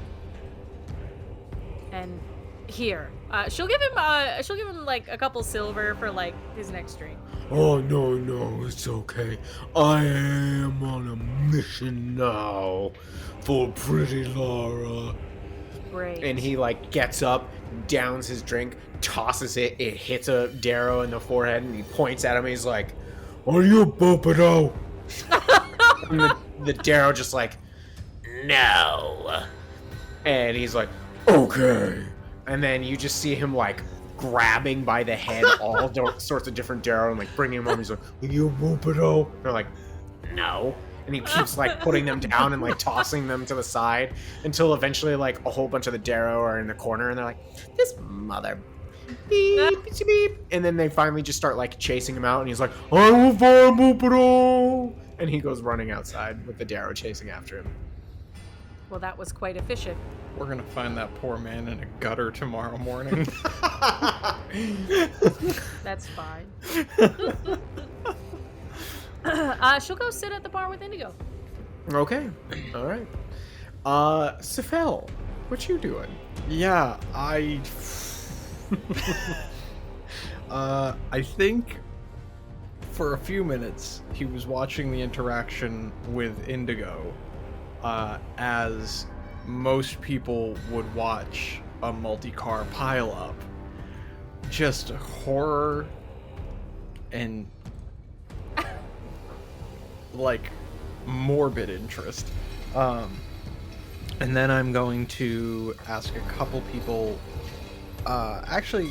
And here. She'll give him like a couple silver for like his next drink. Oh, no, it's okay. I am on a mission now for pretty Laura. Great. and he like gets up, downs his drink, tosses it. It hits a Darrow in the forehead, and he points at him. He's like, Are you Boopidoo? and the Darrow just like, no. And he's like, Okay. and then you just see him like grabbing by the head all sorts of different Darrow and like bringing him up. He's like, Are you Boopidoo? they're like, no. And he keeps like putting them down and like tossing them to the side until eventually like a whole bunch of the Darrow are in the corner and they're like, this mother beep, beep, beep. And then they finally just start like chasing him out and he's like, I will find Boopidoo. and he goes running outside with the Darrow chasing after him. Well, that was quite efficient. We're gonna find that poor man in a gutter tomorrow morning. That's fine. She'll go sit at the bar with Indigo. Okay. All right. Sephel, what you doing? Yeah, I think for a few minutes he was watching the interaction with Indigo, as most people would watch a multi-car pileup. Just horror and like morbid interest. And then I'm going to ask a couple people, actually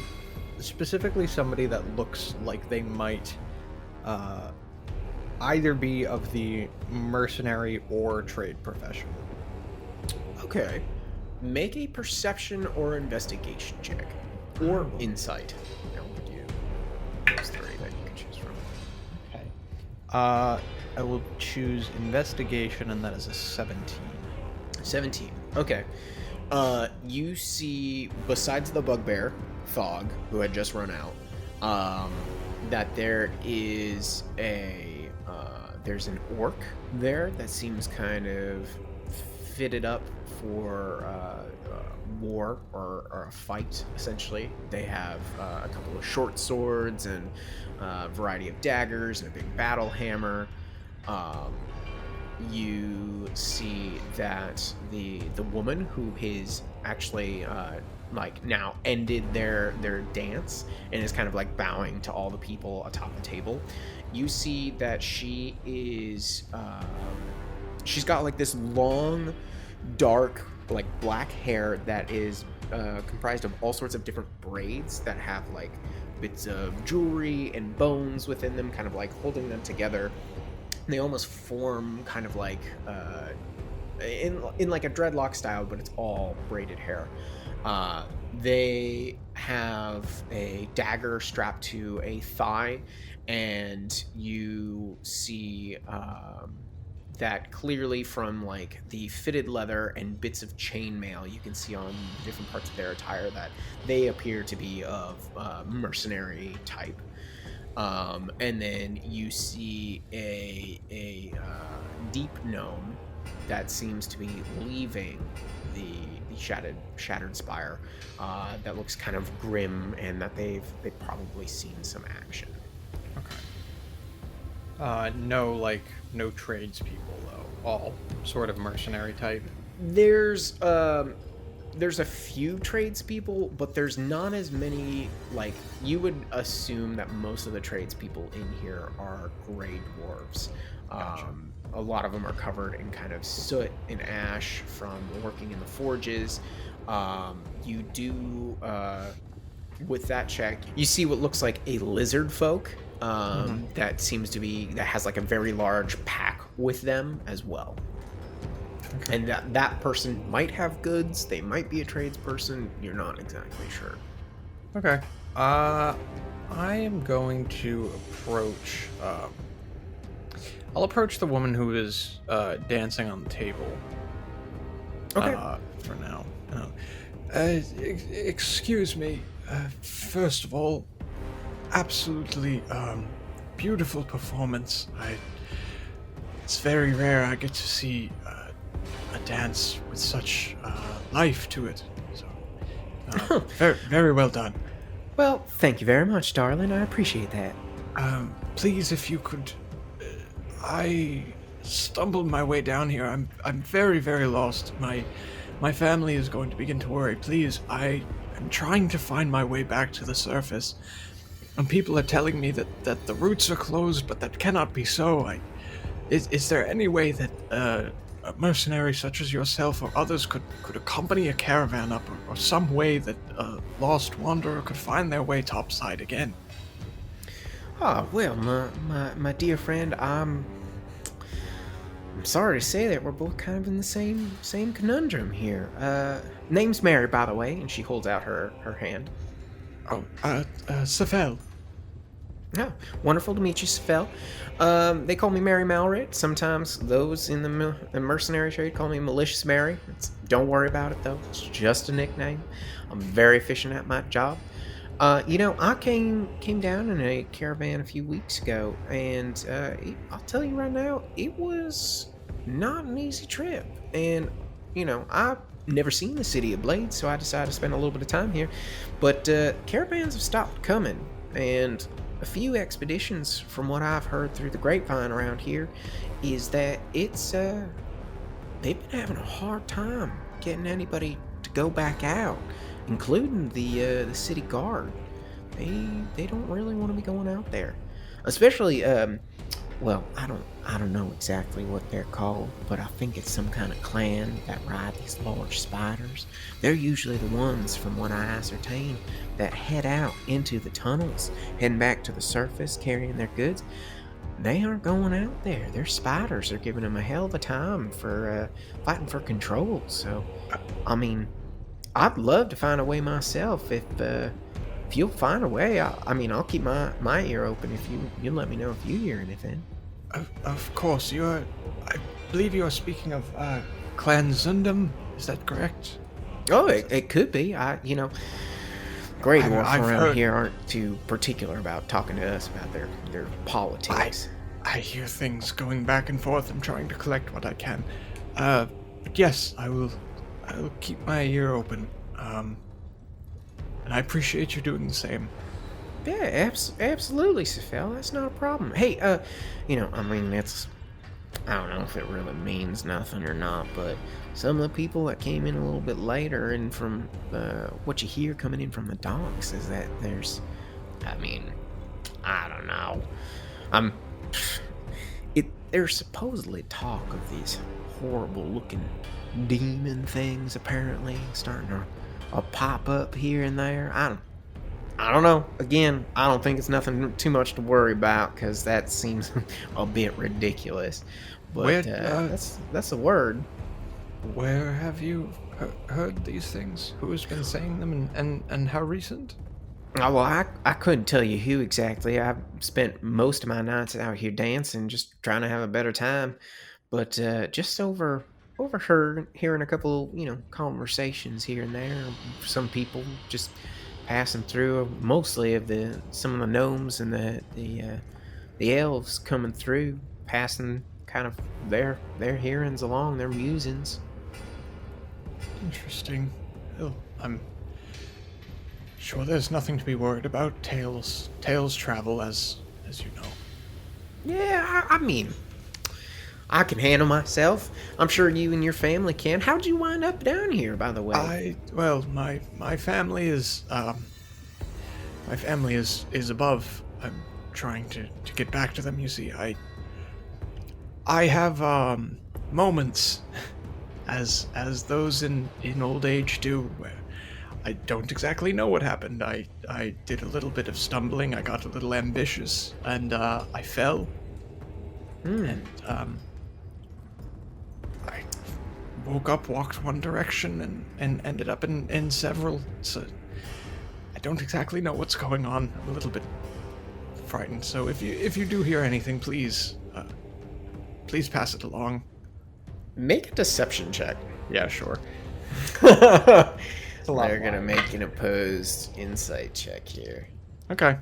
specifically somebody that looks like they might either be of the mercenary or trade profession. Okay. Make a perception or investigation check. Or insight. I'll give you those three that you can choose from. Okay. I will choose investigation, and that is a 17. 17. Okay. You see, besides the bugbear, Thog, who had just run out, that there is there's an orc there that seems kind of fitted up for war or a fight, essentially. They have a couple of short swords and a variety of daggers and a big battle hammer. You see that the woman who is actually like now ended their dance and is kind of like bowing to all the people atop the table. You see that she is she's got like this long, dark, like black hair that is comprised of all sorts of different braids that have like bits of jewelry and bones within them, kind of like holding them together. They almost form kind of like in like a dreadlock style, but it's all braided hair. They have a dagger strapped to a thigh, and you see that clearly from like the fitted leather and bits of chainmail you can see on different parts of their attire that they appear to be of mercenary type. And then you see a deep gnome that seems to be leaving the shattered spire. That looks kind of grim, and that they've probably seen some action. Okay. No tradespeople though. All sort of mercenary type. There's a few tradespeople, but there's not as many. Like, you would assume that most of the tradespeople in here are gray dwarves. Gotcha. A lot of them are covered in kind of soot and ash from working in the forges. You do, with that check, you see what looks like a lizard folk that seems to be, that has like a very large pack with them as well. Okay. And that person might have goods, they might be a tradesperson, you're not exactly sure. Okay. I am going to approach... I'll approach the woman who is dancing on the table. Okay. For now. Excuse me. First of all, absolutely beautiful performance. It's very rare I get to see a dance with such life to it. So, very, very well done. Well, thank you very much, darling. I appreciate that. Please, if you could... I stumbled my way down here. I'm very, very lost. My family is going to begin to worry. Please, I am trying to find my way back to the surface. And people are telling me that the routes are closed, but that cannot be so. Is there any way that a mercenary such as yourself or others could accompany a caravan up, or some way that a lost wanderer could find their way topside again? Oh, well, my dear friend, I'm sorry to say that we're both kind of in the same conundrum here. Name's Mary, by the way, and she holds out her hand. Oh, Sephel. Yeah, wonderful to meet you, Sephel. They call me Mary Malrit. Sometimes those in the mercenary trade call me Malicious Mary. Don't worry about it, though. It's just a nickname. I'm very efficient at my job. I came down in a caravan a few weeks ago, and I'll tell you right now, it was not an easy trip. And, I've never seen the City of Blades, so I decided to spend a little bit of time here. But caravans have stopped coming, and a few expeditions, from what I've heard through the grapevine around here, is that it's they've been having a hard time getting anybody to go back out, including the city guard. They don't really want to be going out there, especially well, I don't know exactly what they're called, but I think it's some kind of clan that ride these large spiders. They're usually the ones, from what I ascertain, that head out into the tunnels, heading back to the surface, carrying their goods. They aren't going out there. Their spiders are giving them a hell of a time for fighting for control. So, I mean, I'd love to find a way myself. If you'll find a way, I'll keep my ear open if you let me know if you hear anything. Of course, I believe you are speaking of Clan Zundum. Is that correct? Oh, it could be. Grey Dwarf around here aren't too particular about talking to us about their politics. I hear things going back and forth. I'm trying to collect what I can. yes, I will keep my ear open. And I appreciate you doing the same. Yeah, absolutely, Sephel. That's not a problem. Hey, I mean, I don't know if it really means nothing or not, but some of the people that came in a little bit later, and from what you hear coming in from the docks, is that I don't know. There's supposedly talk of these horrible-looking demon things apparently starting to pop up here and there. I don't know. Again, I don't think it's nothing too much to worry about because that seems a bit ridiculous. But that's a word. Where have you heard these things? Who has been saying them, and how recent? Oh, well, I couldn't tell you who exactly. I've spent most of my nights out here dancing, just trying to have a better time. But just hearing a couple, conversations here and there. Some people just passing through, mostly of some of the gnomes and the elves coming through, passing kind of their hearings along, their musings. Interesting. Well, I'm sure there's nothing to be worried about. Tales travel, as you know. Yeah, I mean, I can handle myself. I'm sure you and your family can. How'd you wind up down here, by the way? My family is above. I'm trying to get back to them. You see, I have moments, as those in old age do, where I don't exactly know what happened. I did a little bit of stumbling. I got a little ambitious, and I fell. And I woke up, walked one direction, and ended up in several. So I don't exactly know what's going on. I'm a little bit frightened. So if you do hear anything, please pass it along. Make a deception check. Yeah, sure. They're gonna make an opposed insight check here. Okay.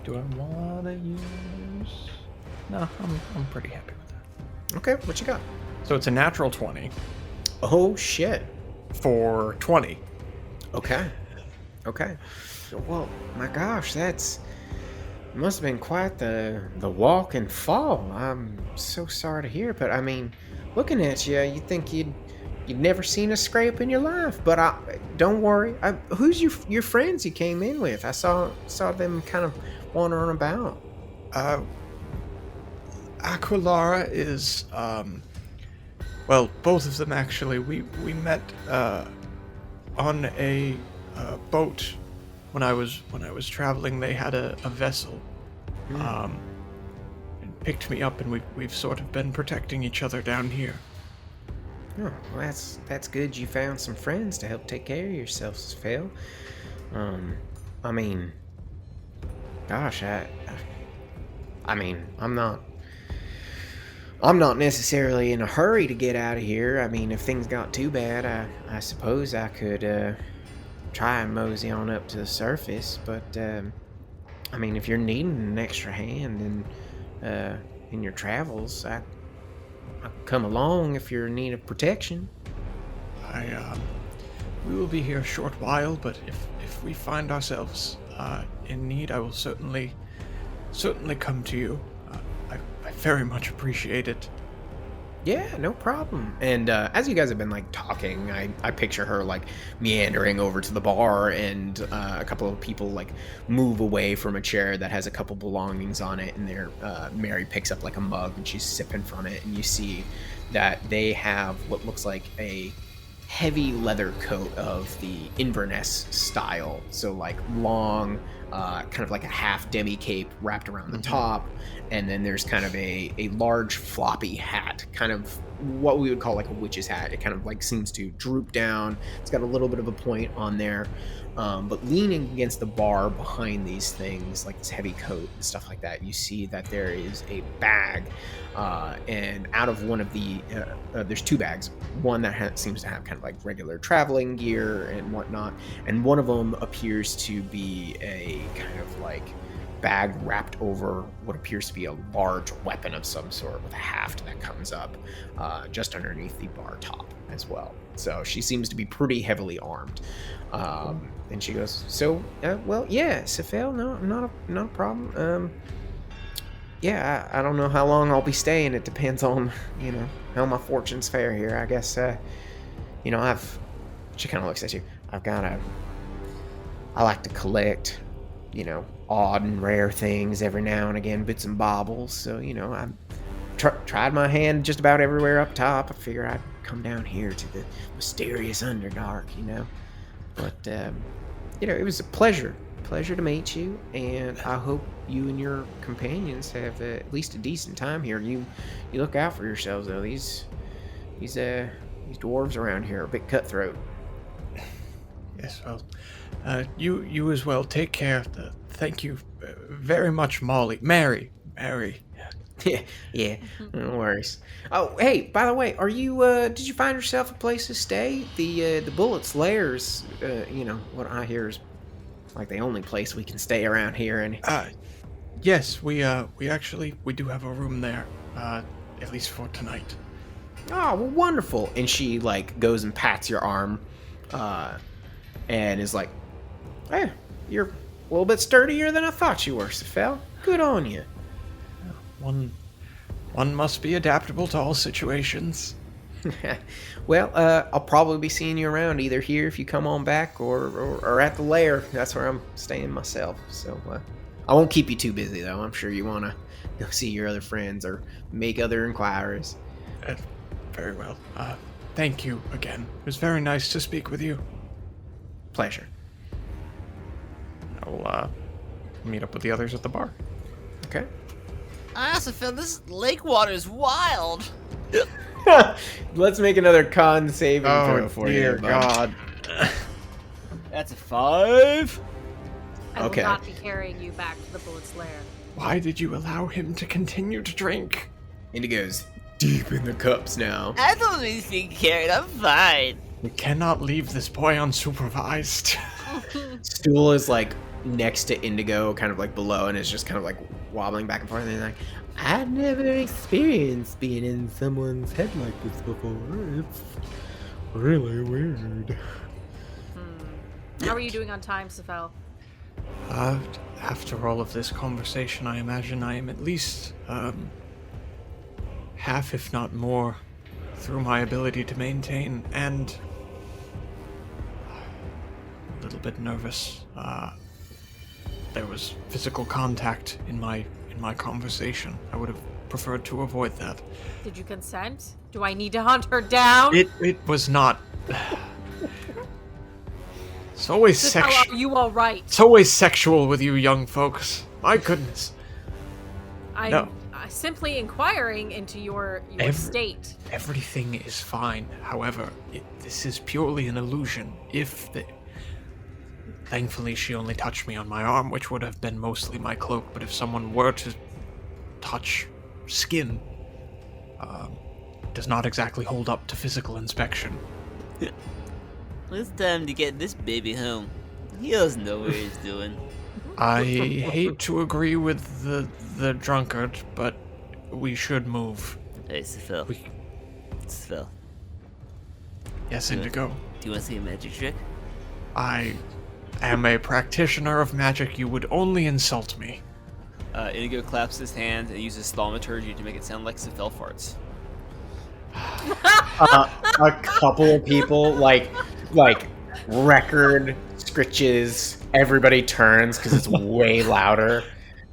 Do I want to use? No, I'm pretty happy with that. Okay, what you got? So it's a natural 20 Oh shit. for 20. Okay. Well, my gosh, must have been quite the walk and fall. I'm so sorry to hear, but I mean, looking at you, you'd think you'd never seen a scrape in your life. But don't worry. Who's your friends you came in with? I saw them kind of wandering about. Aquilara is both of them actually. We met on a boat when I was traveling. They had a vessel and picked me up, and we've sort of been protecting each other down here. Oh, well, that's good. You found some friends to help take care of yourself, Sephel. I mean, gosh, I mean, I'm not necessarily in a hurry to get out of here. I mean, if things got too bad, I suppose I could try and mosey on up to the surface. But I mean, if you're needing an extra hand in your travels, I'll come along if you're in need of protection. We will be here a short while, but if we find ourselves in need, I will certainly come to you. I very much appreciate it. Yeah, no problem. And as you guys have been like talking, I picture her like meandering over to the bar, and a couple of people like move away from a chair that has a couple belongings on it, and Mary picks up like a mug and she's sipping from it, and you see that they have what looks like a heavy leather coat of the Inverness style, so like long, kind of like a half demi cape wrapped around the top, and then there's kind of a large floppy hat, kind of what we would call like a witch's hat. It kind of like seems to droop down. It's got a little bit of a point on there, but leaning against the bar behind these things, like this heavy coat and stuff like that, you see that there is a bag, and out of one of the there's two bags, one that seems to have kind of like regular traveling gear and whatnot, and one of them appears to be a kind of like bag wrapped over what appears to be a large weapon of some sort with a haft that comes up just underneath the bar top as well. So she seems to be pretty heavily armed. And she goes, so, well, yeah, Sephel, no, not a problem. Yeah, I don't know how long I'll be staying. It depends on, how my fortunes fare here. I guess, she kind of looks at you. I like to collect, odd and rare things every now and again, bits and baubles. So, I've tried my hand just about everywhere up top. I figure I'd come down here to the mysterious Underdark, But, it was a pleasure to meet you, and I hope you and your companions have at least a decent time here. You look out for yourselves, though. These dwarves around here are a bit cutthroat. Yes, well, you as well. Take care. Thank you very much, Mary. Yeah, no worries. Oh, hey, by the way, are you, did you find yourself a place to stay? The Bullet's Lairs, what I hear is like the only place we can stay around here, and... Yes, we do have a room there, at least for tonight. Oh, well, wonderful. And she, goes and pats your arm, and is like, hey, you're a little bit sturdier than I thought you were, Sephel. Good on you. One must be adaptable to all situations. Well, I'll probably be seeing you around either here if you come on back or at the lair. That's where I'm staying myself. So I won't keep you too busy, though. I'm sure you want to go see your other friends or make other inquiries. Very well. Thank you again. It was very nice to speak with you. Pleasure. I'll meet up with the others at the bar. Okay. I also feel this lake water is wild. Let's make another con saving throw for you. Dear God. That's a 5. I Okay. will not be carrying you back to the Bullet's Lair. Why did you allow him to continue to drink? Indigo's deep in the cups now. I don't need to be carried. I'm fine. We cannot leave this boy unsupervised. Stool is next to Indigo, kind of below, and is just kind of wobbling back and forth. And he's I've never experienced being in someone's head like this before. It's really weird. How are you doing on time, Sephel? After all of this conversation, I imagine I am at least half, if not more, through my ability to maintain, and a little bit nervous. There was physical contact in my conversation. I would have preferred to avoid that. Did you consent? Do I need to hunt her down? It was not. It's always Sephel, sexual. are you all right? It's always sexual with you young folks. My goodness. I'm simply inquiring into your state. Everything is fine. However, this is purely an illusion. Thankfully, she only touched me on my arm, which would have been mostly my cloak. But if someone were to touch skin, it does not exactly hold up to physical inspection. It's time to get this baby home. He doesn't know what he's doing. I hate to agree with the drunkard, but we should move. Hey, Sephel. Sephel, Yes, Indigo. do you want to see a magic trick? I am a practitioner of magic. You would only insult me. Indigo claps his hands and uses thaumaturgy to make it sound like Sephel farts. A couple of people, like record scritches, everybody turns because it's way louder,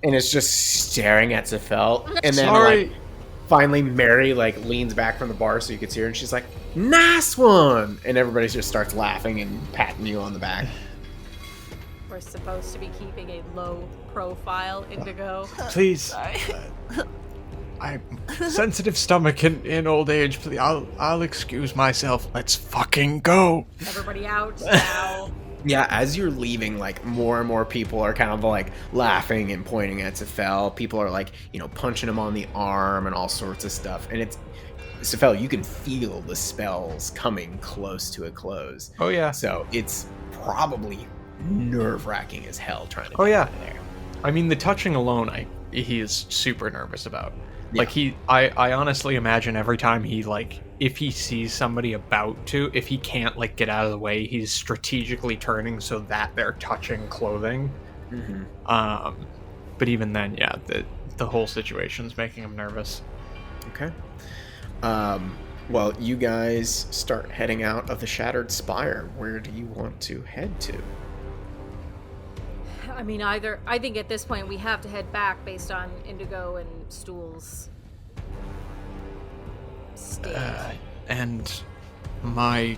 and it's just staring at Sephel. And then finally Mary leans back from the bar so you can see her, and she's like, "Nice one!" And everybody just starts laughing and patting you on the back. We're supposed to be keeping a low profile, Indigo. Please. I'm sensitive stomach in old age. Please, I'll excuse myself. Let's fucking go. Everybody out now. Yeah, as you're leaving, more and more people are kind of laughing and pointing at Sephel. People are punching him on the arm and all sorts of stuff. And it's Sephel, you can feel the spells coming close to a close. Oh yeah. So it's probably nerve-wracking as hell trying to Oh get yeah. out of there. I mean, the touching alone, he is super nervous about. Like, I honestly imagine every time he, like, if he sees somebody about to, if he can't, like, get out of the way, he's strategically turning so that they're touching clothing. But even then, yeah, the whole situation's making him nervous. Okay. Well, you guys start heading out of the Shattered Spire. Where do you want to head to? I mean, I think at this point we have to head back based on Indigo and Stool's state. And my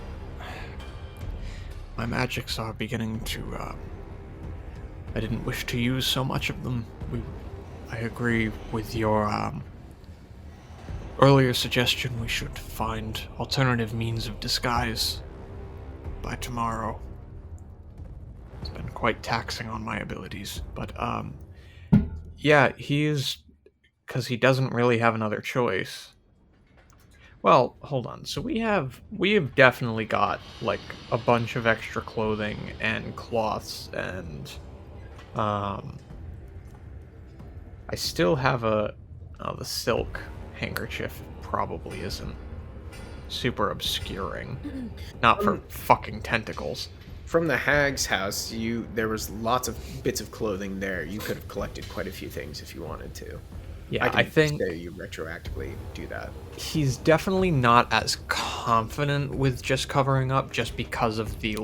magics are beginning to, I didn't wish to use so much of them. I agree with your, earlier suggestion. We should find alternative means of disguise by tomorrow. It's been quite taxing on my abilities, but yeah, he is, because he doesn't really have another choice. Well, hold on. So we have definitely got like a bunch of extra clothing and cloths, and I still have the silk handkerchief probably isn't super obscuring. Not for fucking tentacles. From the hag's house, there was lots of bits of clothing there. You could have collected quite a few things if you wanted to. Yeah, I think say you retroactively do that. he's definitely not as confident with just covering up, just because of the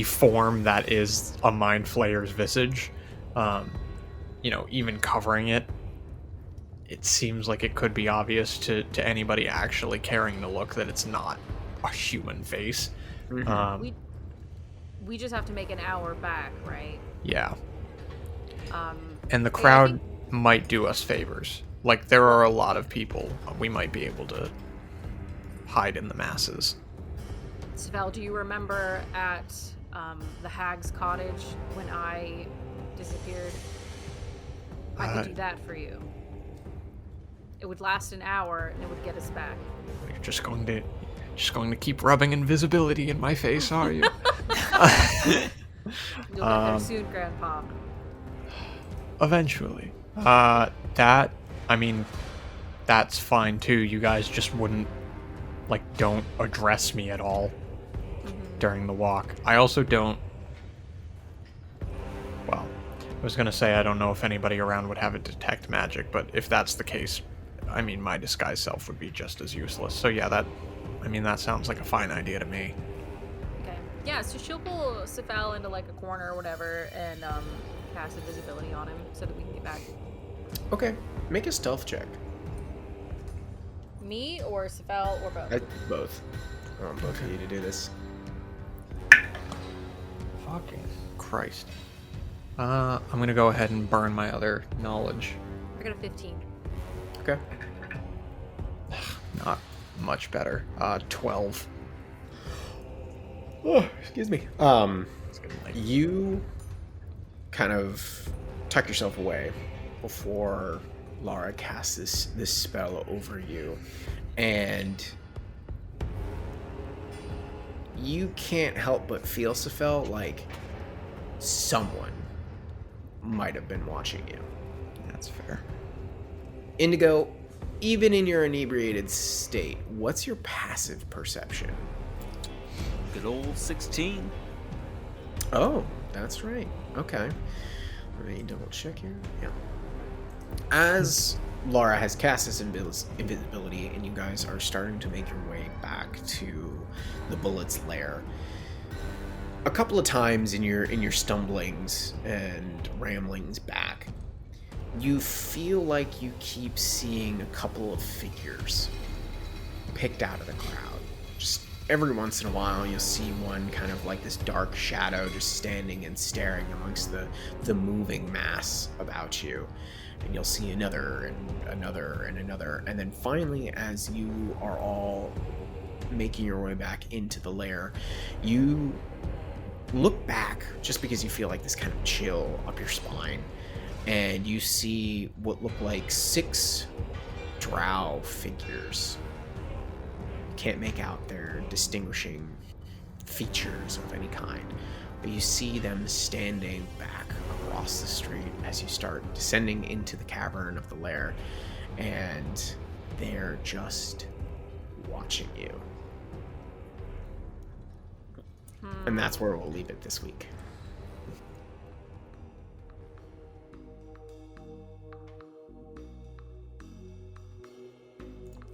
form that is a mind flayer's visage. Even covering it, it seems like it could be obvious to anybody actually caring to look that it's not a human face. We just have to make an hour back, right? Yeah. And the crowd I think might do us favors. Like, there are a lot of people. We might be able to hide in the masses. Sephel, do you remember at the hag's cottage when I disappeared? I could do that for you. It would last an hour and it would get us back. You're just going to keep rubbing invisibility in my face, are you? You'll get there soon, Grandpa. Eventually. That's fine too. You guys just wouldn't, don't address me at all during the walk. I also don't, well, I was gonna say I don't know if anybody around would have a detect magic, but if that's the case, my disguise self would be just as useless. So yeah, that sounds like a fine idea to me. Okay. Yeah, so she'll pull Sephel into a corner or whatever and cast invisibility on him so that we can get back. Okay, make a stealth check. Me or Sephel or both? Both. I want both of you to do this. Fucking Christ. I'm gonna go ahead and burn my other knowledge. I got a 15. Okay. Not much better. 12. Oh, excuse me. You kind of tuck yourself away before Lara casts this spell over you, and you can't help but feel, Sephel, like someone might have been watching you. That's fair. Indigo, even in your inebriated state, what's your passive perception? Good old 16. Oh, that's right. Okay. Let me double check here. Yeah. As Lara has cast this invisibility and you guys are starting to make your way back to the Bullet's lair, a couple of times in your stumblings and ramblings back, you feel like you keep seeing a couple of figures picked out of the crowd. Just every once in a while you'll see one kind of like this dark shadow just standing and staring amongst the moving mass about you. And you'll see another and another and another. And then finally, as you are all making your way back into the lair, you look back just because you feel like this kind of chill up your spine. And you see what look like 6 drow figures. Can't make out their distinguishing features of any kind, but you see them standing back across the street as you start descending into the cavern of the lair, and they're just watching you. And that's where we'll leave it this week.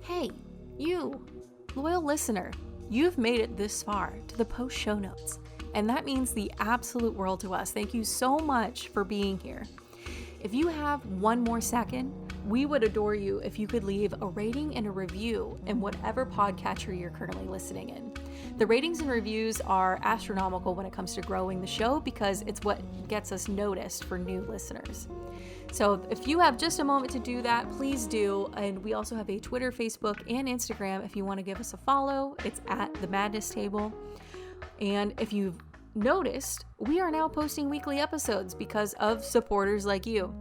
Hey, you, loyal listener, you've made it this far to the post show notes, and that means the absolute world to us. Thank you so much for being here. If you have one more second, we would adore you if you could leave a rating and a review in whatever podcatcher you're currently listening in. The ratings and reviews are astronomical when it comes to growing the show because it's what gets us noticed for new listeners. So if you have just a moment to do that, please do. And we also have a Twitter, Facebook, and Instagram if you want to give us a follow. It's at The Madness Table. And if you've noticed, we are now posting weekly episodes because of supporters like you.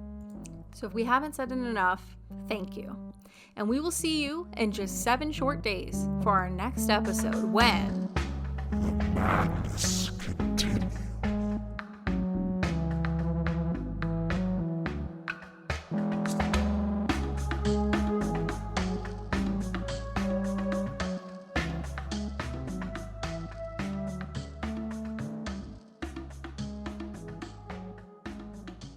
So if we haven't said it enough, thank you. And we will see you in just 7 short days for our next episode when...